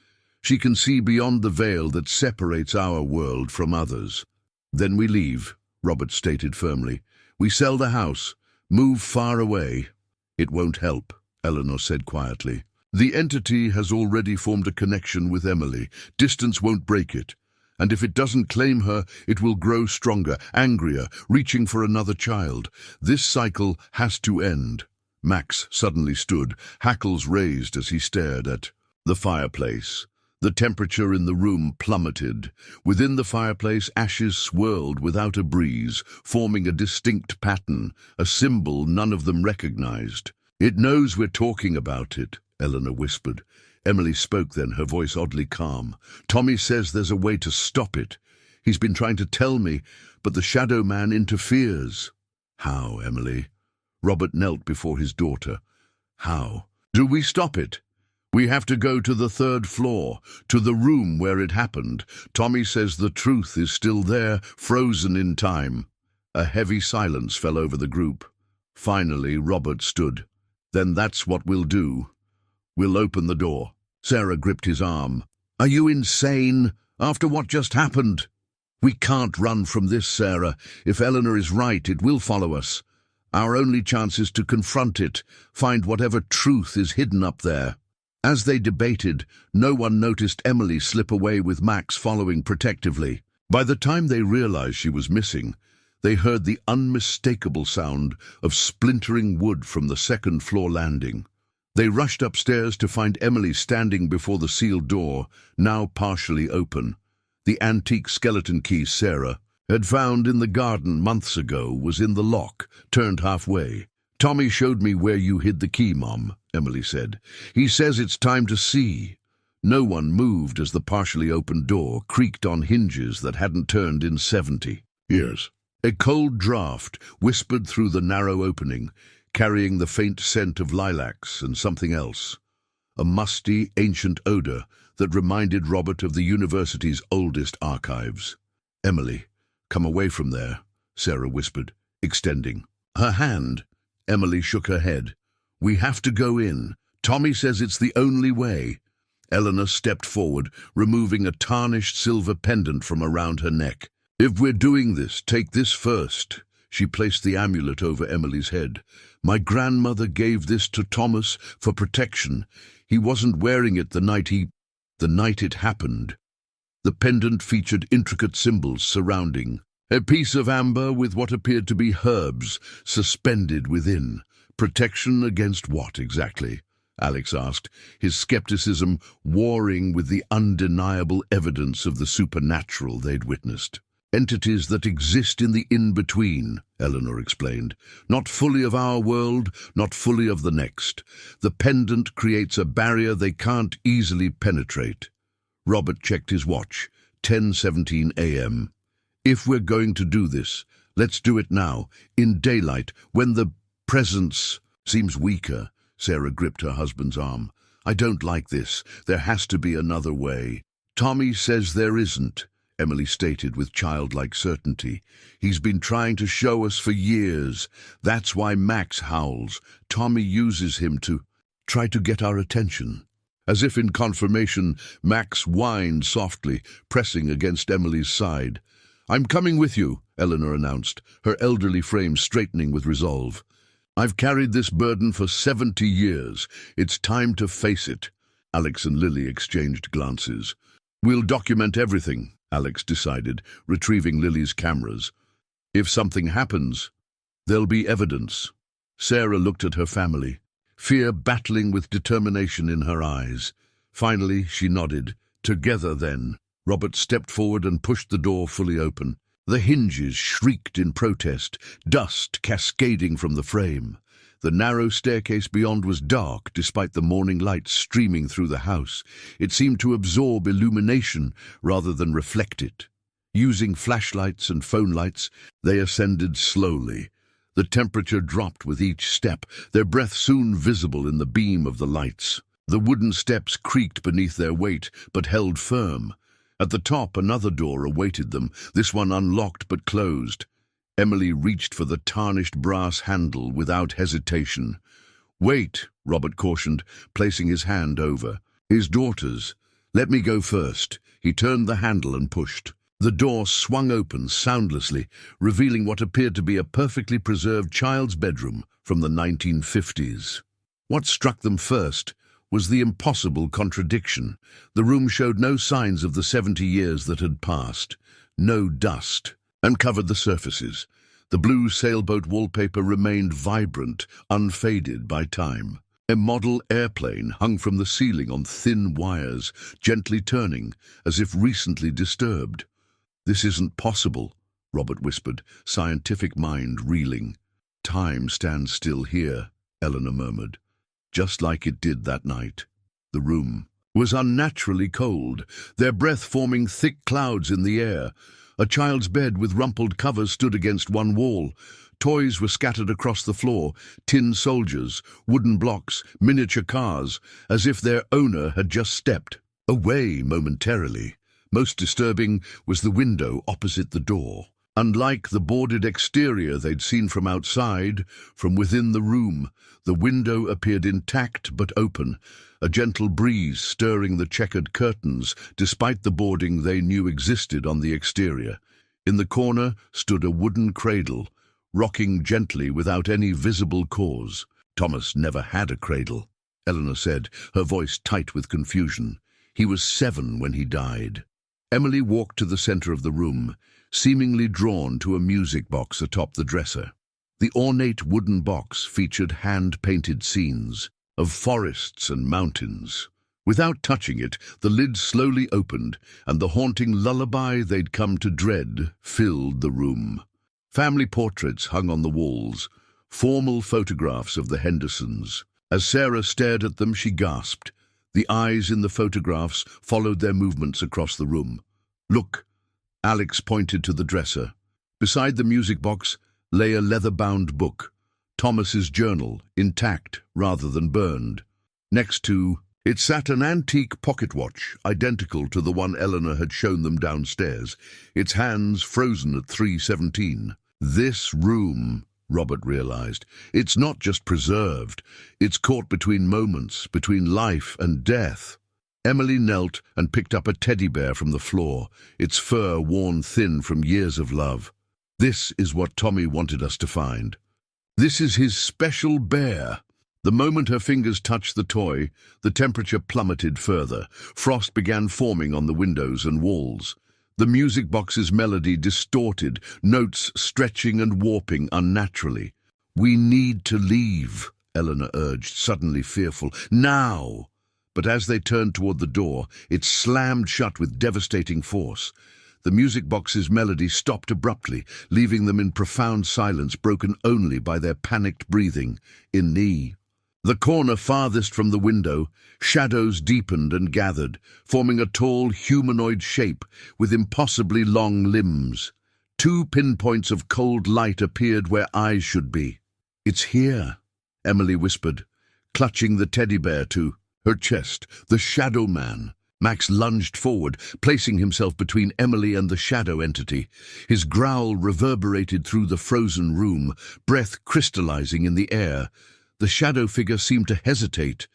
She can see beyond the veil that separates our world from others." "Then we leave," Robert stated firmly. "We sell the house, move far away." It won't help, Eleanor said quietly. The entity has already formed a connection with Emily. Distance won't break it. And if it doesn't claim her, it will grow stronger, angrier, reaching for another child. This cycle has to end. Max suddenly stood, hackles raised as he stared at the fireplace. The temperature in the room plummeted. Within the fireplace, ashes swirled without a breeze, forming a distinct pattern, a symbol none of them recognized. "It knows we're talking about it," Eleanor whispered. Emily spoke then, her voice oddly calm. "Tommy says there's a way to stop it. He's been trying to tell me, but the Shadow Man interferes." "How, Emily?" Robert knelt before his daughter. "How? Do we stop it? We have to go to the 3rd floor, to the room where it happened. Tommy says the truth is still there, frozen in time." A heavy silence fell over the group. Finally, Robert stood. "Then that's what we'll do. We'll open the door." Sarah gripped his arm. "Are you insane? After what just happened?" "We can't run from this, Sarah. If Eleanor is right, it will follow us. Our only chance is to confront it, find whatever truth is hidden up there." As they debated, no one noticed Emily slip away with Max following protectively. By the time they realized she was missing, they heard the unmistakable sound of splintering wood from the 2nd floor landing. They rushed upstairs to find Emily standing before the sealed door, now partially open. The antique skeleton key Sarah had found in the garden months ago was in the lock, turned halfway. "Tommy showed me where you hid the key, Mom," Emily said. "He says it's time to see." No one moved as the partially opened door creaked on hinges that hadn't turned in 70 years. A cold draught whispered through the narrow opening, carrying the faint scent of lilacs and something else. A musty, ancient odor that reminded Robert of the university's oldest archives. "Emily, come away from there," Sarah whispered, extending her hand. Emily shook her head. "We have to go in. Tommy says it's the only way." Eleanor stepped forward, removing a tarnished silver pendant from around her neck. "If we're doing this, take this first." She placed the amulet over Emily's head. "My grandmother gave this to Thomas for protection. He wasn't wearing it the night it happened." The pendant featured intricate symbols surrounding a piece of amber with what appeared to be herbs suspended within. "Protection against what, exactly?" Alex asked, his skepticism warring with the undeniable evidence of the supernatural they'd witnessed. "Entities that exist in the in-between," Eleanor explained. "Not fully of our world, not fully of the next. The pendant creates a barrier they can't easily penetrate." Robert checked his watch. 10:17 a.m. "If we're going to do this, let's do it now, in daylight, when the presence seems weaker." Sarah gripped her husband's arm. "I don't like this. There has to be another way." "Tommy says there isn't," Emily stated with childlike certainty. "He's been trying to show us for years. That's why Max howls. Tommy uses him to try to get our attention." As if in confirmation, Max whined softly, pressing against Emily's side. "I'm coming with you," Eleanor announced, her elderly frame straightening with resolve. "I've carried this burden for 70 years. It's time to face it." Alex and Lily exchanged glances. "We'll document everything," Alex decided, retrieving Lily's cameras. "If something happens, there'll be evidence." Sarah looked at her family, fear battling with determination in her eyes. Finally, she nodded. "Together, then." Robert stepped forward and pushed the door fully open. The hinges shrieked in protest, dust cascading from the frame. The narrow staircase beyond was dark, despite the morning light streaming through the house. It seemed to absorb illumination rather than reflect it. Using flashlights and phone lights, they ascended slowly. The temperature dropped with each step, their breath soon visible in the beam of the lights. The wooden steps creaked beneath their weight, but held firm. At the top, another door awaited them, this one unlocked but closed. Emily reached for the tarnished brass handle without hesitation. "Wait," Robert cautioned, placing his hand over his daughter's. "Let me go first." He turned the handle and pushed. The door swung open soundlessly, revealing what appeared to be a perfectly preserved child's bedroom from the 1950s. What struck them first was the impossible contradiction. The room showed no signs of the 70 years that had passed. No dust uncovered the surfaces. The blue sailboat wallpaper remained vibrant, unfaded by time. A model airplane hung from the ceiling on thin wires, gently turning, as if recently disturbed. "This isn't possible," Robert whispered, scientific mind reeling. "Time stands still here," Eleanor murmured, "just like it did that night." The room was unnaturally cold, their breath forming thick clouds in the air. A child's bed with rumpled covers stood against one wall. Toys were scattered across the floor, tin soldiers, wooden blocks, miniature cars, as if their owner had just stepped away momentarily. Most disturbing was the window opposite the door. Unlike the boarded exterior they'd seen from outside, from within the room, the window appeared intact but open, a gentle breeze stirring the checkered curtains despite the boarding they knew existed on the exterior. In the corner stood a wooden cradle, rocking gently without any visible cause. "Thomas never had a cradle," Eleanor said, her voice tight with confusion. "He was 7 when he died." Emily walked to the center of the room, seemingly drawn to a music box atop the dresser. The ornate wooden box featured hand-painted scenes of forests and mountains. Without touching it, the lid slowly opened, and the haunting lullaby they'd come to dread filled the room. Family portraits hung on the walls, formal photographs of the Hendersons. As Sarah stared at them, she gasped. The eyes in the photographs followed their movements across the room. "Look," Alex pointed to the dresser. Beside the music box lay a leather-bound book, Thomas's journal, intact rather than burned. Next to it sat an antique pocket watch, identical to the one Eleanor had shown them downstairs, its hands frozen at 3:17. This room, Robert realized, it's not just preserved, it's caught between moments, between life and death. Emily knelt and picked up a teddy bear from the floor, its fur worn thin from years of love. "This is what Tommy wanted us to find. This is his special bear." The moment her fingers touched the toy, the temperature plummeted further. Frost began forming on the windows and walls. The music box's melody distorted, notes stretching and warping unnaturally. "We need to leave," Eleanor urged, suddenly fearful. "Now!" But as they turned toward the door, it slammed shut with devastating force. The music box's melody stopped abruptly, leaving them in profound silence, broken only by their panicked breathing. In the corner farthest from the window, shadows deepened and gathered, forming a tall humanoid shape with impossibly long limbs. 2 pinpoints of cold light appeared where eyes should be. "It's here," Emily whispered, clutching the teddy bear to her chest. "The Shadow Man." Max lunged forward, placing himself between Emily and the shadow entity. His growl reverberated through the frozen room, breath crystallizing in the air. The shadow figure seemed to hesitate,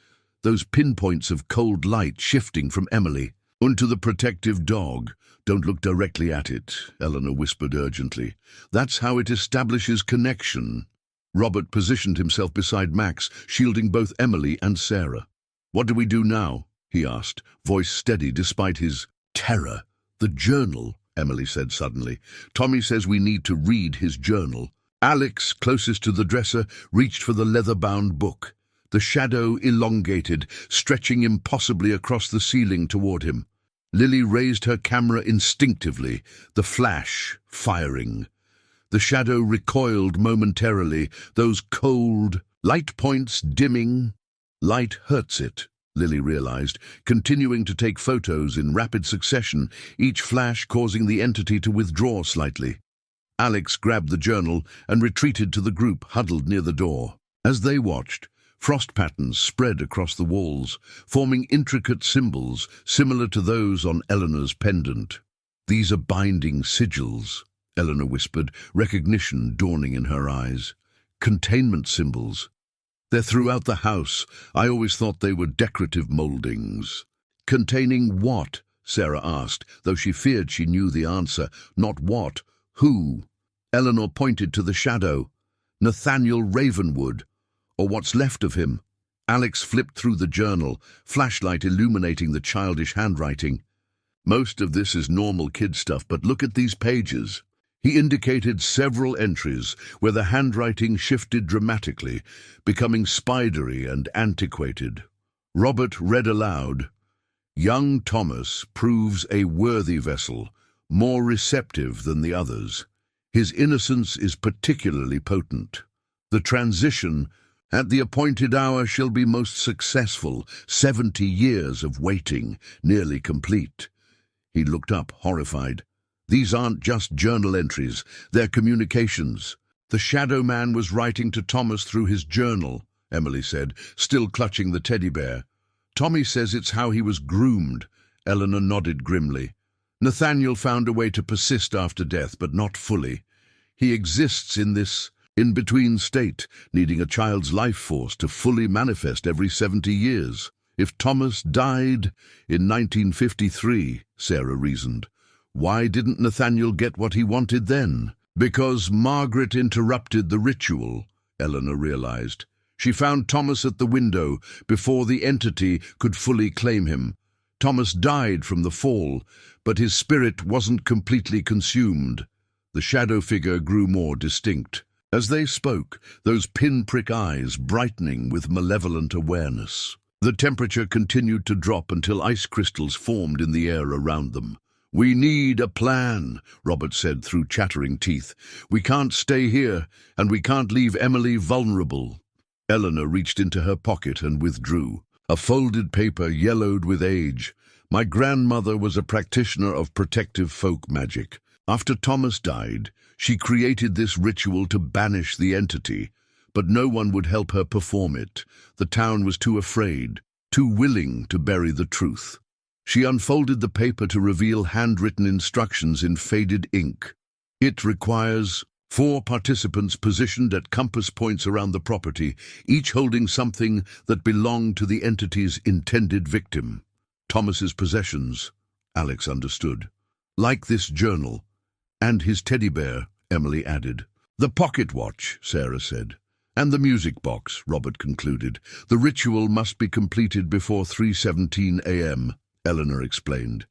those pinpoints of cold light shifting from Emily onto the protective dog. "Don't look directly at it," Eleanor whispered urgently. "That's how it establishes connection." Robert positioned himself beside Max, shielding both Emily and Sarah. "What do we do now?" he asked, voice steady despite his terror. "The journal," Emily said suddenly. "Tommy says we need to read his journal." Alex, closest to the dresser, reached for the leather-bound book. The shadow elongated, stretching impossibly across the ceiling toward him. Lily raised her camera instinctively, the flash firing. The shadow recoiled momentarily, those cold light points dimming. "Light hurts it," Lily realized, continuing to take photos in rapid succession, each flash causing the entity to withdraw slightly. Alex grabbed the journal and retreated to the group huddled near the door. As they watched, frost patterns spread across the walls, forming intricate symbols similar to those on Eleanor's pendant. "These are binding sigils," Eleanor whispered, recognition dawning in her eyes. "Containment symbols. They're throughout the house. I always thought they were decorative moldings." "Containing what?" Sarah asked, though she feared she knew the answer. Not what, who. Eleanor pointed to the shadow. Nathaniel Ravenwood, or what's left of him. Alex flipped through the journal, flashlight illuminating the childish handwriting. Most of this is normal kid stuff, but look at these pages. He indicated several entries where the handwriting shifted dramatically, becoming spidery and antiquated. Robert read aloud, "Young Thomas proves a worthy vessel, more receptive than the others. His innocence is particularly potent. The transition at the appointed hour shall be most successful, 70 years of waiting, nearly complete." He looked up, horrified. These aren't just journal entries, they're communications. The shadow man was writing to Thomas through his journal, Emily said, still clutching the teddy bear. Tommy says it's how he was groomed. Eleanor nodded grimly. Nathaniel found a way to persist after death, but not fully. He exists in this in-between state, needing a child's life force to fully manifest every 70 years. If Thomas died in 1953, Sarah reasoned, why didn't Nathaniel get what he wanted then? Because Margaret interrupted the ritual, Eleanor realized. She found Thomas at the window before the entity could fully claim him. Thomas died from the fall, but his spirit wasn't completely consumed. The shadow figure grew more distinct. As they spoke, those pinprick eyes brightening with malevolent awareness. The temperature continued to drop until ice crystals formed in the air around them. "We need a plan," Robert said through chattering teeth. "We can't stay here, and we can't leave Emily vulnerable." Eleanor reached into her pocket and withdrew. A folded paper yellowed with age. "My grandmother was a practitioner of protective folk magic. After Thomas died, she created this ritual to banish the entity, but no one would help her perform it. The town was too afraid, too willing to bury the truth." She unfolded the paper to reveal handwritten instructions in faded ink. "It requires 4 participants positioned at compass points around the property, each holding something that belonged to the entity's intended victim. Thomas's possessions," Alex understood. "Like this journal. And his teddy bear," Emily added. "The pocket watch," Sarah said. "And the music box," Robert concluded. "The ritual must be completed before 3:17 a.m., Eleanor explained.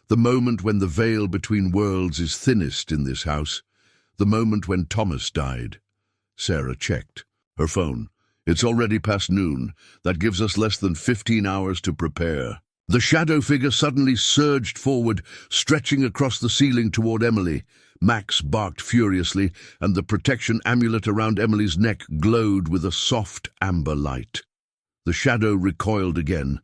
"The moment when the veil between worlds is thinnest in this house. The moment when Thomas died." Sarah checked her phone. "It's already past noon. That gives us less than 15 hours to prepare." The shadow figure suddenly surged forward, stretching across the ceiling toward Emily. Max barked furiously, and the protection amulet around Emily's neck glowed with a soft amber light. The shadow recoiled again,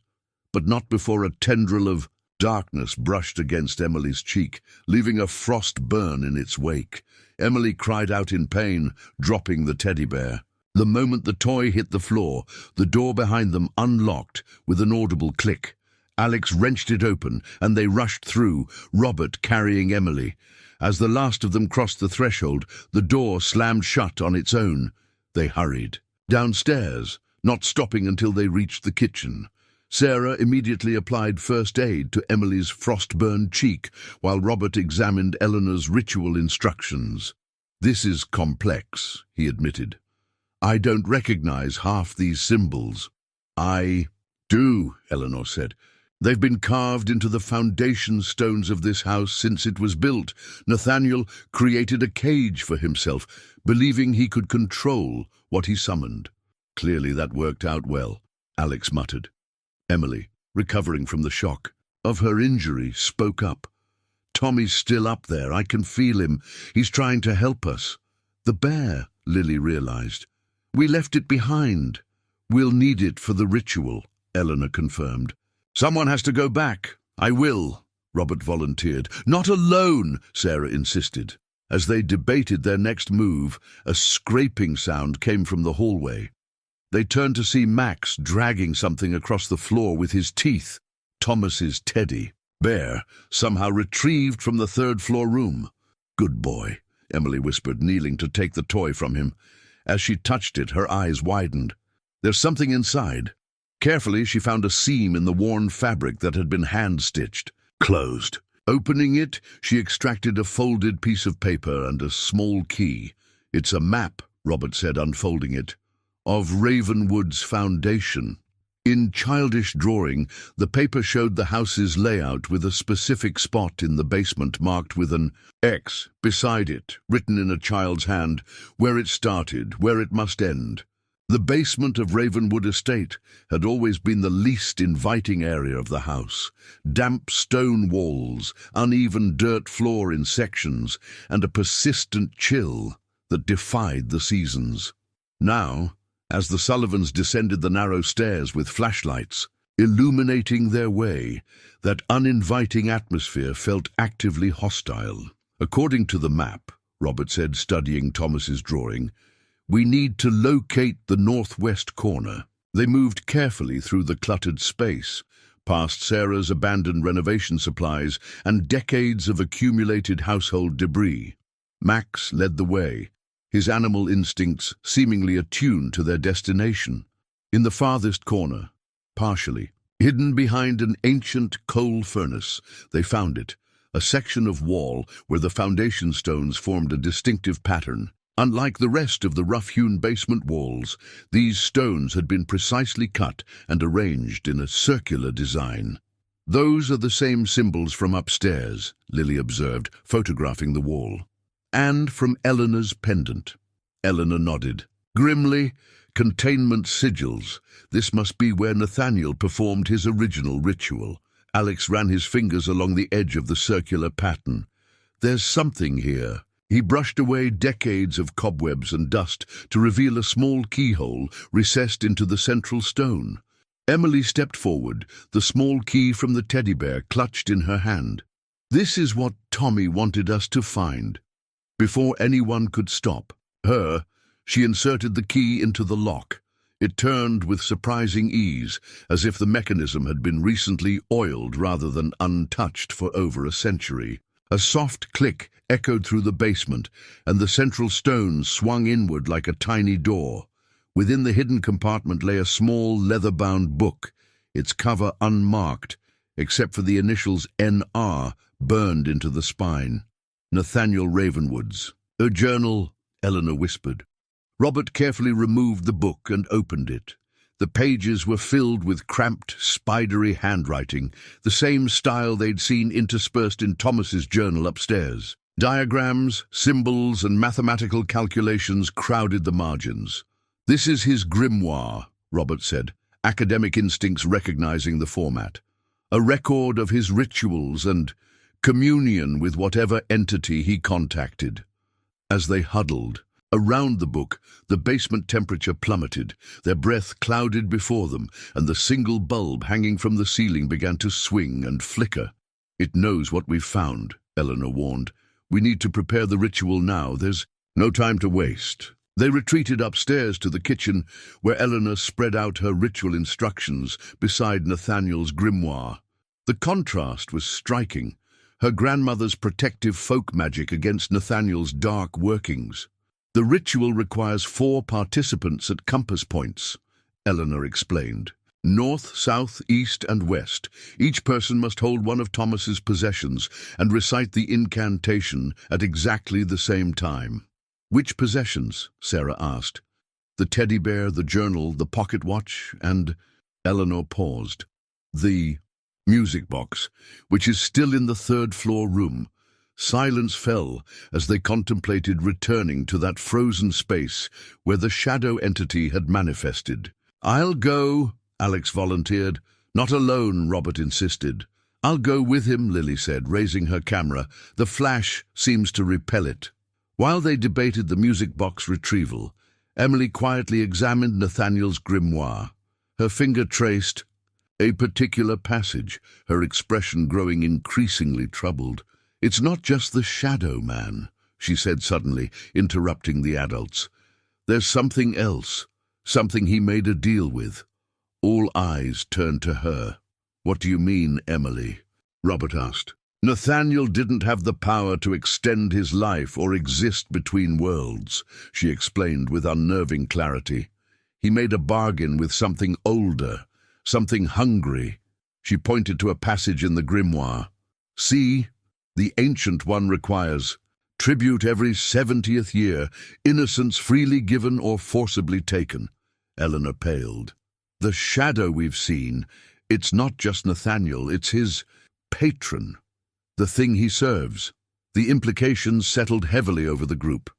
but not before a tendril of darkness brushed against Emily's cheek, leaving a frost burn in its wake. Emily cried out in pain, dropping the teddy bear. The moment the toy hit the floor, the door behind them unlocked with an audible click. Alex wrenched it open, and they rushed through, Robert carrying Emily. As the last of them crossed the threshold, the door slammed shut on its own. They hurried downstairs, not stopping until they reached the kitchen. Sarah immediately applied first aid to Emily's frost-burned cheek, while Robert examined Eleanor's ritual instructions. "This is complex," he admitted. "I don't recognize half these symbols." "I do," Eleanor said. "They've been carved into the foundation stones of this house since it was built. Nathaniel created a cage for himself, believing he could control what he summoned." "Clearly that worked out well," Alex muttered. Emily, recovering from the shock of her injury, spoke up. "Tommy's still up there. I can feel him. He's trying to help us." "The bear," Lily realized. "We left it behind." "We'll need it for the ritual," Eleanor confirmed. "Someone has to go back." "I will," Robert volunteered. "Not alone," Sarah insisted. As they debated their next move, a scraping sound came from the hallway. They turned to see Max dragging something across the floor with his teeth. Thomas's teddy bear, somehow retrieved from the third-floor room. "Good boy," Emily whispered, kneeling to take the toy from him. As she touched it, her eyes widened. "There's something inside." Carefully, she found a seam in the worn fabric that had been hand-stitched. Closed. Opening it, she extracted a folded piece of paper and a small key. "It's a map," Robert said, unfolding it, "of Ravenwood's foundation." In childish drawing, the paper showed the house's layout with a specific spot in the basement marked with an X beside it, written in a child's hand, where it started, where it must end. The basement of Ravenwood Estate had always been the least inviting area of the house. Damp stone walls, uneven dirt floor in sections, and a persistent chill that defied the seasons. Now, as the Sullivans descended the narrow stairs with flashlights, illuminating their way, that uninviting atmosphere felt actively hostile. "According to the map," Robert said, studying Thomas's drawing, "we need to locate the northwest corner." They moved carefully through the cluttered space, past Sarah's abandoned renovation supplies and decades of accumulated household debris. Max led the way, his animal instincts seemingly attuned to their destination. In the farthest corner, partially, hidden behind an ancient coal furnace, they found it, a section of wall where the foundation stones formed a distinctive pattern. Unlike the rest of the rough-hewn basement walls, these stones had been precisely cut and arranged in a circular design. "Those are the same symbols from upstairs," Lily observed, photographing the wall. "And from Eleanor's pendant." Eleanor nodded. "Grimly, containment sigils. This must be where Nathaniel performed his original ritual." Alex ran his fingers along the edge of the circular pattern. "There's something here." He brushed away decades of cobwebs and dust to reveal a small keyhole recessed into the central stone. Emily stepped forward, the small key from the teddy bear clutched in her hand. "This is what Tommy wanted us to find." Before anyone could stop her, she inserted the key into the lock. It turned with surprising ease, as if the mechanism had been recently oiled rather than untouched for over a century. A soft click echoed through the basement, and the central stone swung inward like a tiny door. Within the hidden compartment lay a small leather-bound book, its cover unmarked, except for the initials N.R. burned into the spine. Nathaniel Ravenwood's. "A journal," Eleanor whispered. Robert carefully removed the book and opened it. The pages were filled with cramped, spidery handwriting, the same style they'd seen interspersed in Thomas's journal upstairs. Diagrams, symbols, and mathematical calculations crowded the margins. "This is his grimoire," Robert said, academic instincts recognizing the format. "A record of his rituals and communion with whatever entity he contacted." As they huddled around the book, the basement temperature plummeted, their breath clouded before them, and the single bulb hanging from the ceiling began to swing and flicker. "It knows what we've found," Eleanor warned. "We need to prepare the ritual now. There's no time to waste." They retreated upstairs to the kitchen, where Eleanor spread out her ritual instructions beside Nathaniel's grimoire. The contrast was striking. Her grandmother's protective folk magic against Nathaniel's dark workings. "The ritual requires 4 participants at compass points," Eleanor explained. "North, south, east, and west. Each person must hold one of Thomas's possessions and recite the incantation at exactly the same time." "Which possessions?" Sarah asked. "The teddy bear, the journal, the pocket watch, and—" Eleanor paused. "The music box, which is still in the 3rd-floor room." Silence fell as they contemplated returning to that frozen space where the shadow entity had manifested. "I'll go," Alex volunteered. "Not alone," Robert insisted. "I'll go with him," Lily said, raising her camera. "The flash seems to repel it." While they debated the music box retrieval, Emily quietly examined Nathaniel's grimoire. Her finger traced a particular passage, her expression growing increasingly troubled. "It's not just the shadow man," she said suddenly, interrupting the adults. "There's something else, something he made a deal with." All eyes turned to her. "What do you mean, Emily?" Robert asked. "Nathaniel didn't have the power to extend his life or exist between worlds," she explained with unnerving clarity. "He made a bargain with something older, something hungry." She pointed to a passage in the grimoire. See, the Ancient One requires tribute every 70th year, innocence freely given or forcibly taken. Eleanor paled. The shadow we've seen, it's not just Nathaniel, it's his patron, the thing he serves. The implications settled heavily over the group.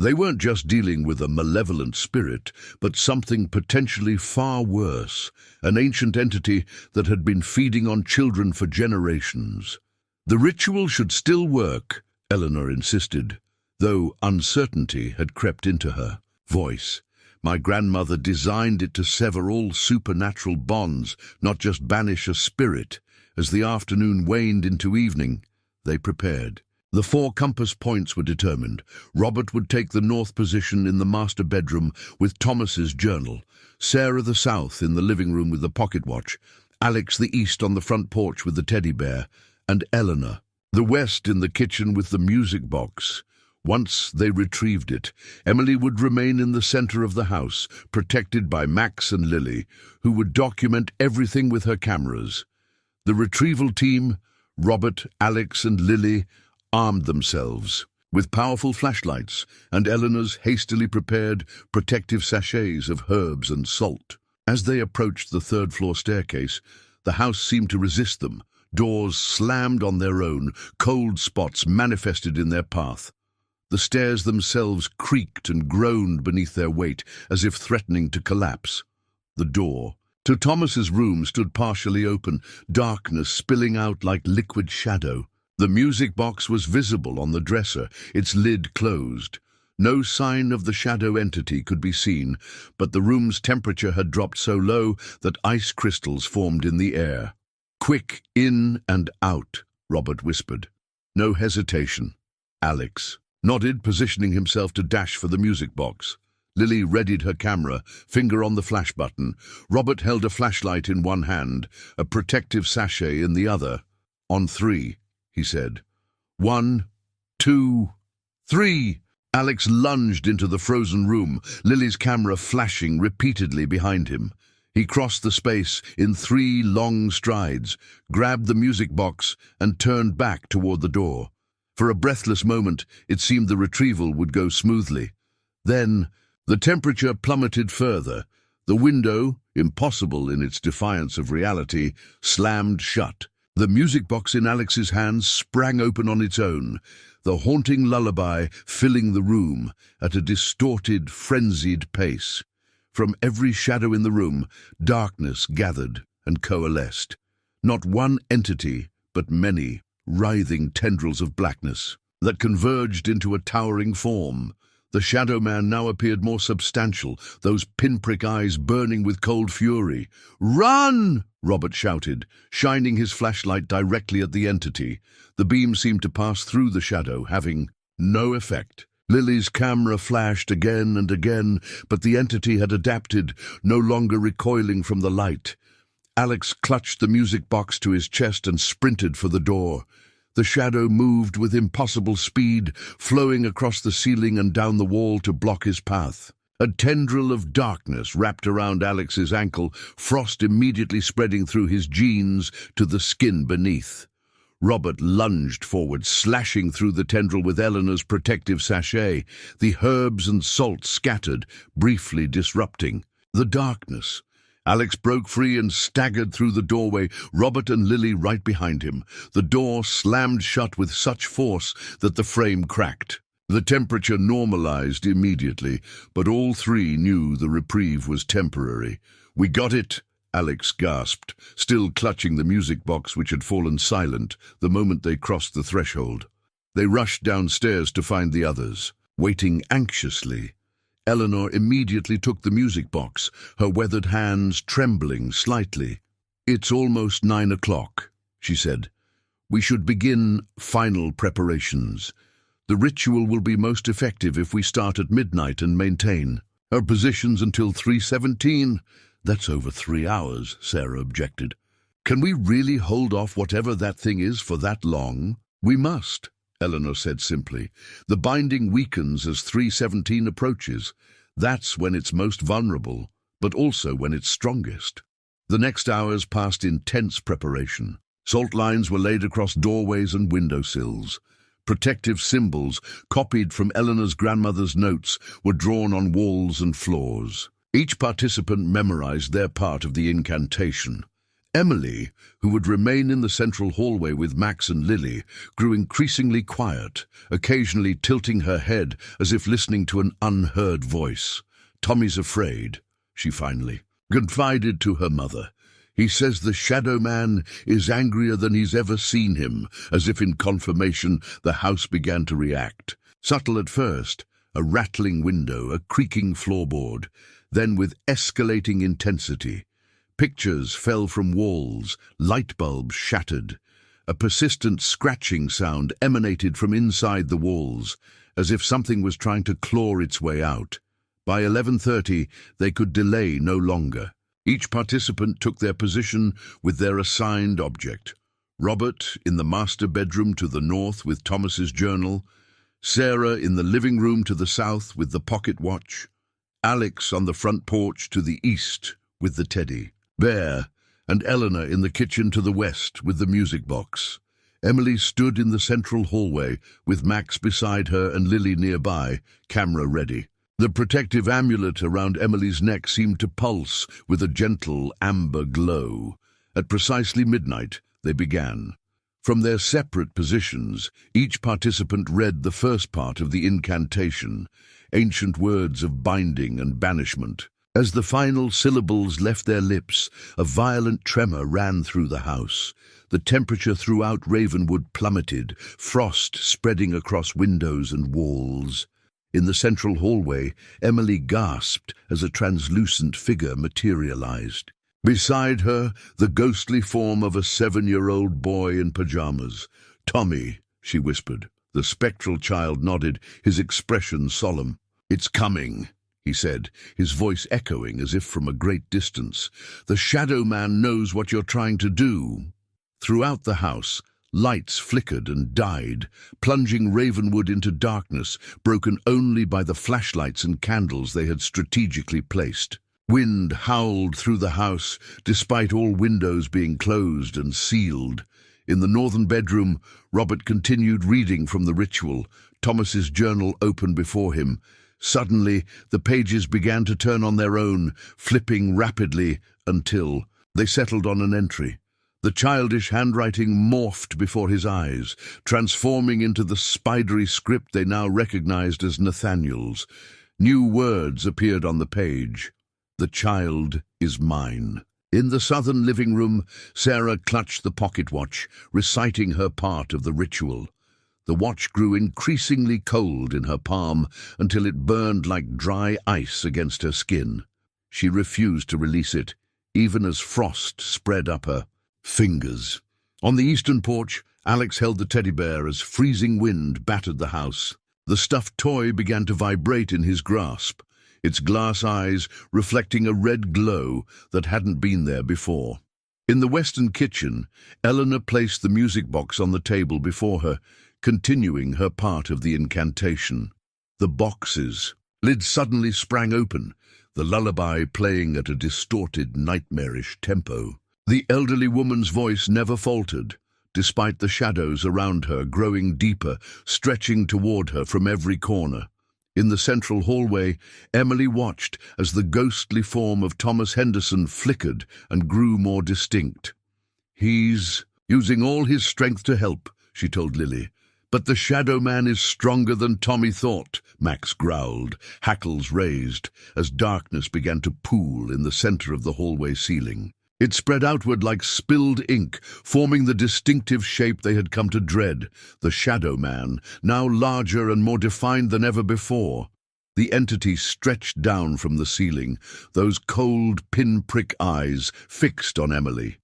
They weren't just dealing with a malevolent spirit, but something potentially far worse, an ancient entity that had been feeding on children for generations. The ritual should still work, Eleanor insisted, though uncertainty had crept into her voice. My grandmother designed it to sever all supernatural bonds, not just banish a spirit. As the afternoon waned into evening, they prepared. The 4 compass points were determined. Robert would take the north position in the master bedroom with Thomas's journal, Sarah the south in the living room with the pocket watch, Alex the east on the front porch with the teddy bear, and Eleanor the west in the kitchen with the music box. Once they retrieved it, Emily would remain in the center of the house, protected by Max and Lily, who would document everything with her cameras. The retrieval team, Robert, Alex, and Lily, armed themselves with powerful flashlights and Eleanor's hastily prepared protective sachets of herbs and salt. As they approached the third-floor staircase, the house seemed to resist them. Doors slammed on their own, cold spots manifested in their path. The stairs themselves creaked and groaned beneath their weight, as if threatening to collapse. The door to Thomas's room stood partially open, darkness spilling out like liquid shadow. The music box was visible on the dresser, its lid closed. No sign of the shadow entity could be seen, but the room's temperature had dropped so low that ice crystals formed in the air. "Quick, in and out," Robert whispered. No hesitation. Alex nodded, positioning himself to dash for the music box. Lily readied her camera, finger on the flash button. Robert held a flashlight in one hand, a protective sachet in the other. "On 3, he said. 1, 2, 3. Alex lunged into the frozen room, Lily's camera flashing repeatedly behind him. He crossed the space in 3 long strides, grabbed the music box, and turned back toward the door. For a breathless moment, it seemed the retrieval would go smoothly. Then, the temperature plummeted further. The window, impossible in its defiance of reality, slammed shut. The music box in Alex's hands sprang open on its own, the haunting lullaby filling the room at a distorted, frenzied pace. From every shadow in the room, darkness gathered and coalesced. Not one entity, but many writhing tendrils of blackness that converged into a towering form. The Shadow Man now appeared more substantial, those pinprick eyes burning with cold fury. "Run!" Robert shouted, shining his flashlight directly at the entity. The beam seemed to pass through the shadow, having no effect. Lily's camera flashed again and again, but the entity had adapted, no longer recoiling from the light. Alex clutched the music box to his chest and sprinted for the door. The shadow moved with impossible speed, flowing across the ceiling and down the wall to block his path. A tendril of darkness wrapped around Alex's ankle, frost immediately spreading through his jeans to the skin beneath. Robert lunged forward, slashing through the tendril with Eleanor's protective sachet. The herbs and salt scattered, briefly disrupting the darkness. Alex broke free and staggered through the doorway, Robert and Lily right behind him. The door slammed shut with such force that the frame cracked. The temperature normalized immediately, but all 3 knew the reprieve was temporary. "We got it," Alex gasped, still clutching the music box which had fallen silent the moment they crossed the threshold. They rushed downstairs to find the others, waiting anxiously. Eleanor immediately took the music box, her weathered hands trembling slightly. "It's almost 9 o'clock, she said. "We should begin final preparations. The ritual will be most effective if we start at midnight and maintain our positions until 3:17. "That's over 3 hours, Sarah objected. "Can we really hold off whatever that thing is for that long?" "We must," Eleanor said simply. "The binding weakens as 3:17 approaches. That's when it's most vulnerable, but also when it's strongest." The next hours passed in tense preparation. Salt lines were laid across doorways and windowsills. Protective symbols, copied from Eleanor's grandmother's notes, were drawn on walls and floors. Each participant memorized their part of the incantation. Emily, who would remain in the central hallway with Max and Lily, grew increasingly quiet, occasionally tilting her head as if listening to an unheard voice. "Tommy's afraid," she finally confided to her mother. "He says the Shadow Man is angrier than he's ever seen him," as if in confirmation the house began to react. Subtle at first, a rattling window, a creaking floorboard, then with escalating intensity. Pictures fell from walls, light bulbs shattered. A persistent scratching sound emanated from inside the walls, as if something was trying to claw its way out. By 11:30, they could delay no longer. Each participant took their position with their assigned object. Robert in the master bedroom to the north with Thomas's journal, Sarah in the living room to the south with the pocket watch, Alex on the front porch to the east with the teddy bear, and Eleanor in the kitchen to the west with the music box. Emily stood in the central hallway with Max beside her and Lily nearby, camera ready. The protective amulet around Emily's neck seemed to pulse with a gentle amber glow. At precisely midnight, they began. From their separate positions, each participant read the first part of the incantation, ancient words of binding and banishment. As the final syllables left their lips, a violent tremor ran through the house. The temperature throughout Ravenwood plummeted, frost spreading across windows and walls. In the central hallway, Emily gasped as a translucent figure materialized. Beside her, the ghostly form of a 7-year-old boy in pajamas. "Tommy," she whispered. The spectral child nodded, his expression solemn. "It's coming," he said, his voice echoing as if from a great distance. "The Shadow Man knows what you're trying to do." Throughout the house, lights flickered and died, plunging Ravenwood into darkness, broken only by the flashlights and candles they had strategically placed. Wind howled through the house, despite all windows being closed and sealed. In the northern bedroom, Robert continued reading from the ritual, Thomas's journal open before him. Suddenly, the pages began to turn on their own, flipping rapidly until they settled on an entry. The childish handwriting morphed before his eyes, transforming into the spidery script they now recognized as Nathaniel's. New words appeared on the page. "The child is mine." In the southern living room, Sarah clutched the pocket watch, reciting her part of the ritual. The watch grew increasingly cold in her palm until it burned like dry ice against her skin. She refused to release it, even as frost spread up her fingers. On the eastern porch, Alex held the teddy bear as freezing wind battered the house. The stuffed toy began to vibrate in his grasp, its glass eyes reflecting a red glow that hadn't been there before. In the western kitchen, Eleanor placed the music box on the table before her, continuing her part of the incantation. The box's lid suddenly sprang open, the lullaby playing at a distorted, nightmarish tempo. The elderly woman's voice never faltered, despite the shadows around her growing deeper, stretching toward her from every corner. In the central hallway, Emily watched as the ghostly form of Thomas Henderson flickered and grew more distinct. "He's using all his strength to help," she told Lily. "But the Shadow Man is stronger than Tommy thought," Max growled, hackles raised, as darkness began to pool in the center of the hallway ceiling. It spread outward like spilled ink, forming the distinctive shape they had come to dread, the Shadow Man, now larger and more defined than ever before. The entity stretched down from the ceiling, those cold, pinprick eyes fixed on Emily.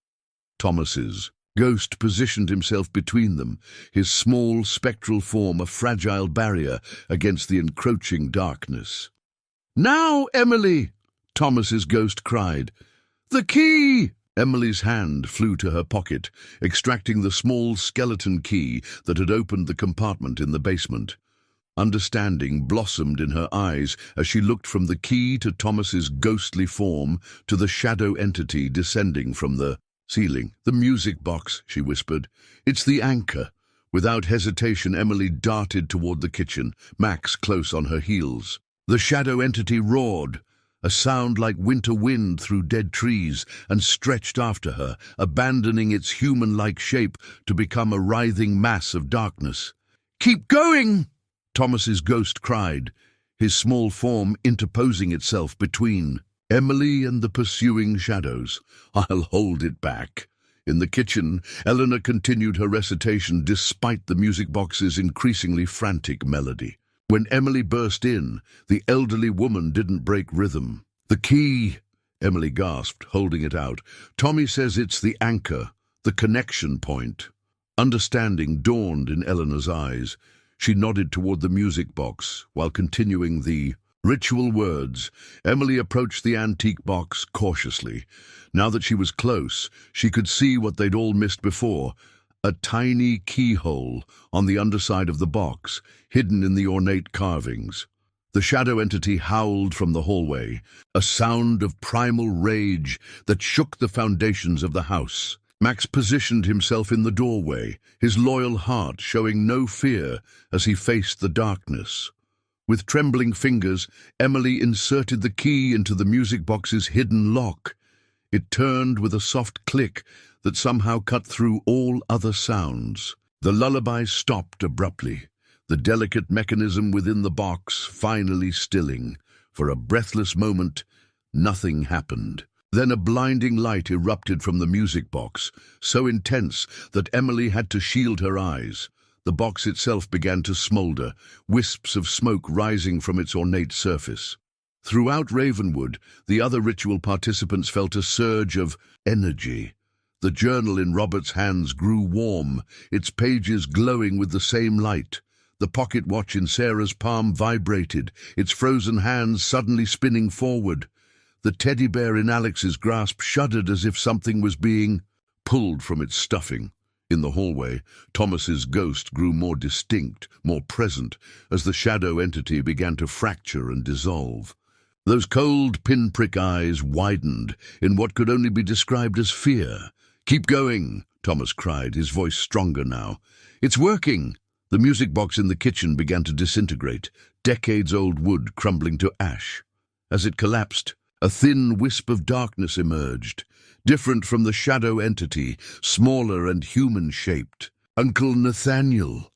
Thomas's ghost positioned himself between them, his small, spectral form a fragile barrier against the encroaching darkness. "Now, Emily!" Thomas's ghost cried. "The key!" Emily's hand flew to her pocket, extracting the small skeleton key that had opened the compartment in the basement. Understanding blossomed in her eyes as she looked from the key to Thomas's ghostly form to the shadow entity descending from the Ceiling. "The music box," she whispered. "It's the anchor." Without hesitation, Emily darted toward the kitchen, Max close on her heels. The shadow entity roared, a sound like winter wind through dead trees, and stretched after her, abandoning its human-like shape to become a writhing mass of darkness. "Keep going!" Thomas's ghost cried, his small form interposing itself between Emily and the pursuing shadows. "I'll hold it back." In the kitchen, Eleanor continued her recitation despite the music box's increasingly frantic melody. When Emily burst in, the elderly woman didn't break rhythm. "The key," Emily gasped, holding it out. "Tommy says it's the anchor, the connection point." Understanding dawned in Eleanor's eyes. She nodded toward the music box while continuing the ritual words. Emily approached the antique box cautiously. Now that she was close, she could see what they'd all missed before, a tiny keyhole on the underside of the box, hidden in the ornate carvings. The shadow entity howled from the hallway, a sound of primal rage that shook the foundations of the house. Max positioned himself in the doorway, his loyal heart showing no fear as he faced the darkness. With trembling fingers, Emily inserted the key into the music box's hidden lock. It turned with a soft click that somehow cut through all other sounds. The lullaby stopped abruptly, the delicate mechanism within the box finally stilling. For a breathless moment, nothing happened. Then a blinding light erupted from the music box, so intense that Emily had to shield her eyes. The box itself began to smolder, wisps of smoke rising from its ornate surface. Throughout Ravenwood, the other ritual participants felt a surge of energy. The journal in Robert's hands grew warm, its pages glowing with the same light. The pocket watch in Sarah's palm vibrated, its frozen hands suddenly spinning forward. The teddy bear in Alex's grasp shuddered as if something was being pulled from its stuffing. In the hallway, Thomas's ghost grew more distinct, more present, as the shadow entity began to fracture and dissolve. Those cold pinprick eyes widened in what could only be described as fear. "Keep going," Thomas cried, his voice stronger now. "It's working!" The music box in the kitchen began to disintegrate, decades-old wood crumbling to ash. As it collapsed, a thin wisp of darkness emerged, different from the shadow entity, smaller and human-shaped. "Uncle Nathaniel,"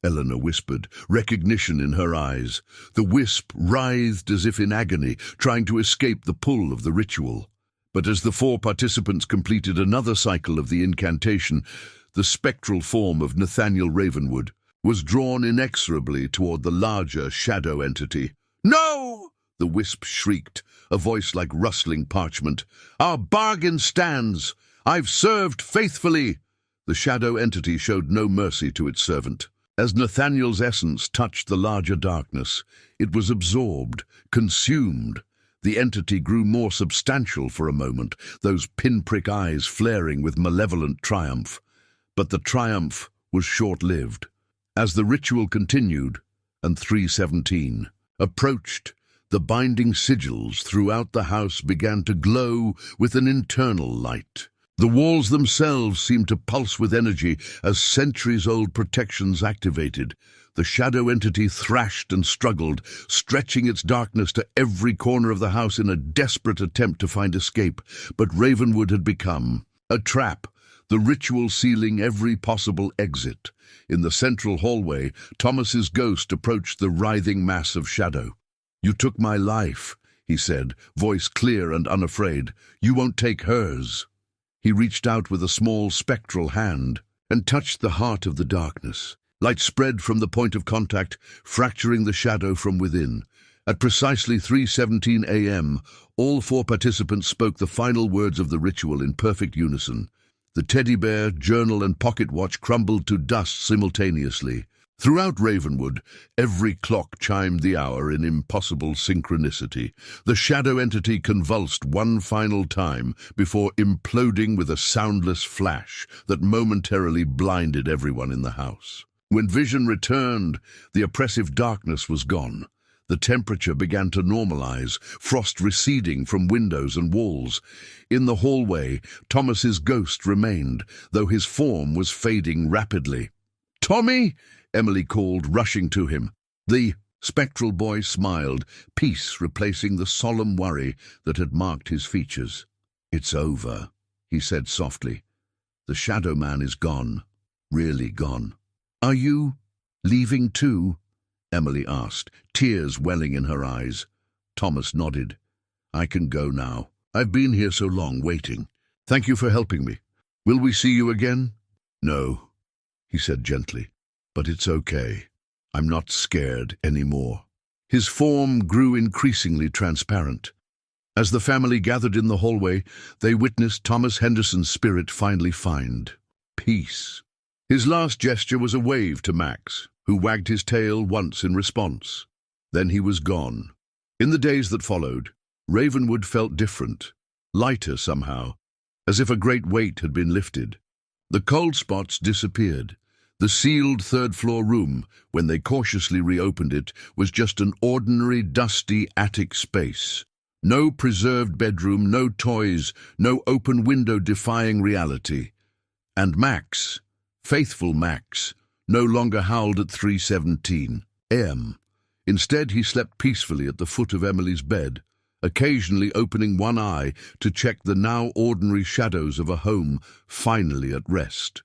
Eleanor whispered, recognition in her eyes. The wisp writhed as if in agony, trying to escape the pull of the ritual. But as the 4 participants completed another cycle of the incantation, the spectral form of Nathaniel Ravenwood was drawn inexorably toward the larger shadow entity. "No!" the wisp shrieked, a voice like rustling parchment. "Our bargain stands! I've served faithfully!" The shadow entity showed no mercy to its servant. As Nathaniel's essence touched the larger darkness, it was absorbed, consumed. The entity grew more substantial for a moment, those pinprick eyes flaring with malevolent triumph. But the triumph was short-lived. As the ritual continued, and 317 approached, the binding sigils throughout the house began to glow with an internal light. The walls themselves seemed to pulse with energy as centuries-old protections activated. The shadow entity thrashed and struggled, stretching its darkness to every corner of the house in a desperate attempt to find escape. But Ravenwood had become a trap, the ritual sealing every possible exit. In the central hallway, Thomas's ghost approached the writhing mass of shadow. "You took my life," he said, voice clear and unafraid. "You won't take hers." He reached out with a small spectral hand and touched the heart of the darkness. Light spread from the point of contact, fracturing the shadow from within. At precisely 3:17 a.m., all 4 participants spoke the final words of the ritual in perfect unison. The teddy bear, journal, and pocket watch crumbled to dust simultaneously. Throughout Ravenwood, every clock chimed the hour in impossible synchronicity. The shadow entity convulsed one final time before imploding with a soundless flash that momentarily blinded everyone in the house. When vision returned, the oppressive darkness was gone. The temperature began to normalize, frost receding from windows and walls. In the hallway, Thomas's ghost remained, though his form was fading rapidly. "Tommy!" Emily called, rushing to him. The spectral boy smiled, peace replacing the solemn worry that had marked his features. "It's over," he said softly. "The shadow man is gone, really gone." "Are you leaving too?" Emily asked, tears welling in her eyes. Thomas nodded. "I can go now. I've been here so long waiting. Thank you for helping me. Will we see you again?" "No," he said gently, "but it's okay. I'm not scared anymore." His form grew increasingly transparent. As the family gathered in the hallway, they witnessed Thomas Henderson's spirit finally find peace. His last gesture was a wave to Max, who wagged his tail once in response. Then he was gone. In the days that followed, Ravenwood felt different, lighter somehow, as if a great weight had been lifted. The cold spots disappeared. The sealed third-floor room, when they cautiously reopened it, was just an ordinary, dusty attic space. No preserved bedroom, no toys, no open window defying reality. And Max, faithful Max, no longer howled at 3:17 a.m. Instead, he slept peacefully at the foot of Emily's bed, occasionally opening one eye to check the now ordinary shadows of a home finally at rest.